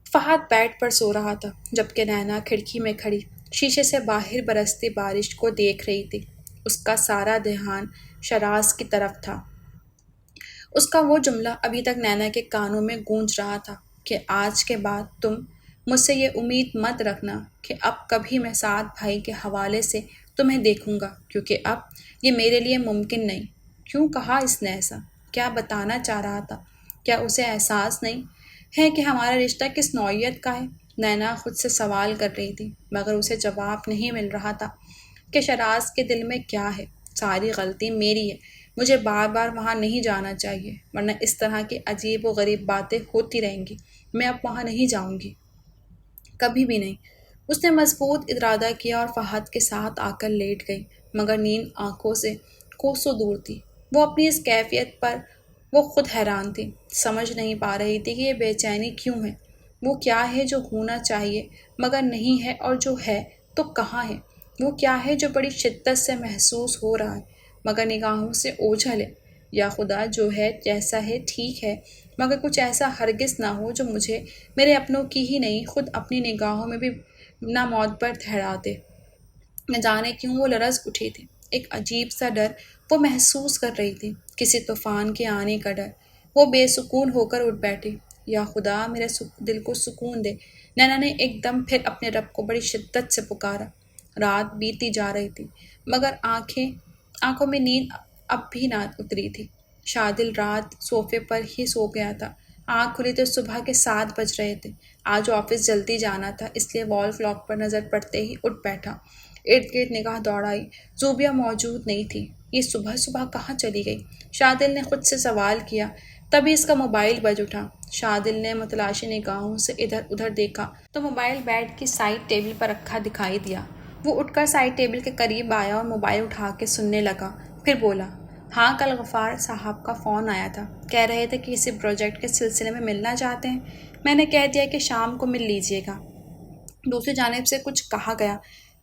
فہد بیڈ پر سو رہا تھا، جبکہ نینا کھڑکی میں کھڑی شیشے سے باہر برستی بارش کو دیکھ رہی تھی۔ اس کا سارا دھیان شراز کی طرف تھا۔ اس کا وہ جملہ ابھی تک نینا کے کانوں میں گونج رہا تھا کہ آج کے بعد تم مجھ سے یہ امید مت رکھنا کہ اب کبھی میں سعد بھائی کے حوالے سے تمہیں دیکھوں گا، کیونکہ اب یہ میرے لیے ممکن نہیں۔ کیوں کہا اس نے ایسا؟ کیا بتانا چاہ رہا تھا؟ کیا اسے احساس نہیں ہے کہ ہمارا رشتہ کس نوعیت کا ہے؟ نینا خود سے سوال کر رہی تھی، مگر اسے جواب نہیں مل رہا تھا کہ شراز کے دل میں کیا ہے۔ ساری غلطی میری ہے، مجھے بار بار وہاں نہیں جانا چاہیے، ورنہ اس طرح کی عجیب و غریب باتیں ہوتی رہیں گی۔ میں اب وہاں نہیں جاؤں گی، کبھی بھی نہیں۔ اس نے مضبوط ارادہ کیا اور فہد کے ساتھ آ کر لیٹ گئی، مگر نیند آنکھوں سے کوسوں دور تھی۔ وہ اپنی اس کیفیت پر وہ خود حیران تھی، سمجھ نہیں پا رہی تھی کہ یہ بے چینی کیوں ہے۔ وہ کیا ہے جو ہونا چاہیے مگر نہیں ہے، اور جو ہے تو کہاں ہے؟ وہ کیا ہے جو بڑی شدت سے محسوس ہو رہا ہے مگر نگاہوں سے اوجھل ہے؟ یا خدا، جو ہے جیسا ہے ٹھیک ہے، مگر کچھ ایسا ہرگز نہ ہو جو مجھے میرے اپنوں کی ہی نہیں خود اپنی نگاہوں میں بھی نہ معتبر ٹھہرا دے۔ نہ جانے کیوں وہ لرز اٹھی تھی، ایک عجیب سا ڈر وہ محسوس کر رہی تھی، کسی طوفان کے آنے کا ڈر۔ وہ بے سکون ہو کر اٹھ بیٹھی۔ یا خدا، میرے دل کو سکون دے۔ نینا نے ایک دم پھر اپنے رب کو بڑی شدت سے پکارا۔ رات بیتی جا رہی تھی مگر آنکھوں میں نیند اب بھی نہ اتری تھی۔ شادل رات صوفے پر ہی سو گیا تھا۔ آنکھ کھلی تو صبح کے 7 بج رہے تھے۔ آج آفس جلدی جانا تھا، اس لیے وال کلاک پر نظر پڑتے ہی اٹھ بیٹھا۔ ارد گرد نگاہ دوڑائی، زوبیہ موجود نہیں تھی۔ یہ صبح صبح کہاں چلی گئی؟ شادل نے خود سے سوال کیا۔ تبھی اس کا موبائل بج اٹھا۔ شادل نے متلاشی نگاہوں سے ادھر ادھر دیکھا تو موبائل بیڈ کی سائڈ ٹیبل پر رکھا دکھائی دیا۔ وہ اٹھ کر سائڈ ٹیبل کے قریب آیا اور موبائل اٹھا کے سننے لگا، پھر بولا، ہاں کل غفار صاحب کا فون آیا تھا، کہہ رہے تھے کہ کسی پروجیکٹ کے سلسلے میں ملنا چاہتے ہیں۔ میں نے کہہ دیا کہ شام کو مل لیجیے گا۔ دوسری جانب سے کچھ کہا گیا،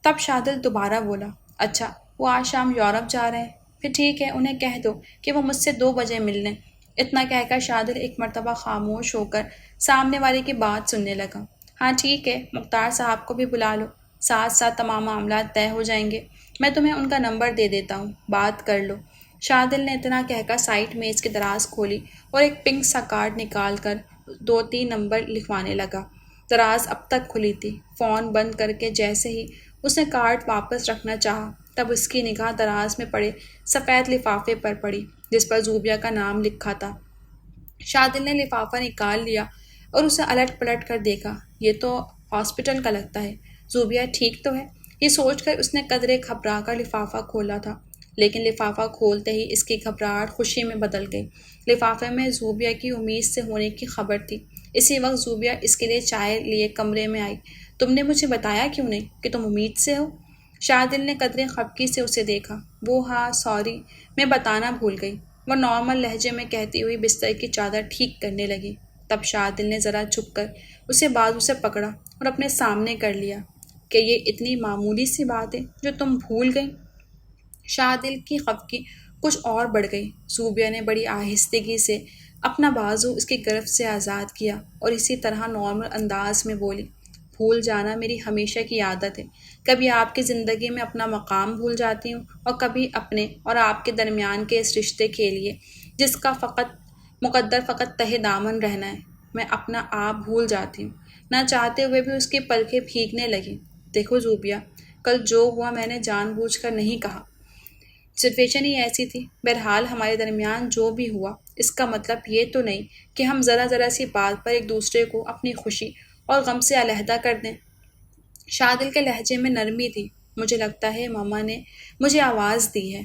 تب شادل دوبارہ بولا، اچھا وہ آج شام یورپ جا رہے ہیں، پھر ٹھیک ہے، انہیں کہہ دو کہ وہ مجھ سے 2 بجے مل لیں۔ اتنا کہہ کر شادل ایک مرتبہ خاموش ہو کر سامنے والے کی بات سننے لگا۔ ہاں ٹھیک ہے، مختار صاحب کو بھی بلا لو، ساتھ ساتھ تمام معاملات طے ہو جائیں گے۔ میں تمہیں ان کا نمبر دے دیتا ہوں، بات کر لو۔ شادل نے اتنا کہہ کر سائڈ میز کی دراز کھولی اور ایک پنک سا کارڈ نکال کر 2-3 نمبر لکھوانے لگا۔ دراز اب تک کھلی تھی۔ فون بند کر کے جیسے ہی اس نے کارڈ واپس رکھنا چاہا، تب اس کی نگاہ دراز میں پڑے سفید لفافے پر پڑی جس پر زوبیہ کا نام لکھا تھا۔ شادل نے لفافہ نکال لیا اور اسے الٹ پلٹ کر دیکھا۔ یہ تو ہاسپٹل کا لگتا ہے، زوبیہ ٹھیک تو ہے؟ یہ سوچ کر اس نے قدرے گھبرا کر لفافہ کھولا تھا، لیکن لفافہ کھولتے ہی اس کی گھبراہٹ خوشی میں بدل گئی۔ لفافے میں زوبیہ کی امید سے ہونے کی خبر تھی۔ اسی وقت زوبیہ اس کے لیے چائے لیے کمرے میں آئی۔ تم نے مجھے بتایا کیوں نہیں کہ تم امید سے ہو؟ شادل نے قدرے خفگی سے اسے دیکھا۔ وہ ہاں سوری، میں بتانا بھول گئی، وہ نارمل لہجے میں کہتی ہوئی بستر کی چادر ٹھیک کرنے لگی۔ تب شادل نے ذرا جھک کر اسے بازو سے پکڑا اور اپنے سامنے کر لیا کہ یہ اتنی معمولی سی بات ہے جو تم بھول گئی۔ شادل کی خفگی کچھ اور بڑھ گئی۔ زوبیہ نے بڑی آہستگی سے اپنا بازو اس کی گرفت سے آزاد کیا اور اسی طرح نارمل انداز میں بولی، بھول جانا میری ہمیشہ کی عادت ہے۔ کبھی آپ کی زندگی میں اپنا مقام بھول جاتی ہوں اور کبھی اپنے اور آپ کے درمیان کے اس رشتے کے لیے جس کا مقدر فقط تہہ دامن رہنا ہے، میں اپنا آپ بھول جاتی ہوں۔ نہ چاہتے ہوئے بھی اس کی پلکیں بھیگنے لگیں۔ دیکھو زوبیہ، کل جو ہوا میں نے جان بوجھ کر نہیں کہا، سچویشن ہی ایسی تھی۔ بہرحال ہمارے درمیان جو بھی ہوا، اس کا مطلب یہ تو نہیں کہ ہم ذرا ذرا سی بات پر ایک دوسرے کو اپنی خوشی اور غم سے علیحدہ کر دیں۔ شادل کے لہجے میں نرمی تھی۔ مجھے لگتا ہے ماما نے مجھے آواز دی ہے۔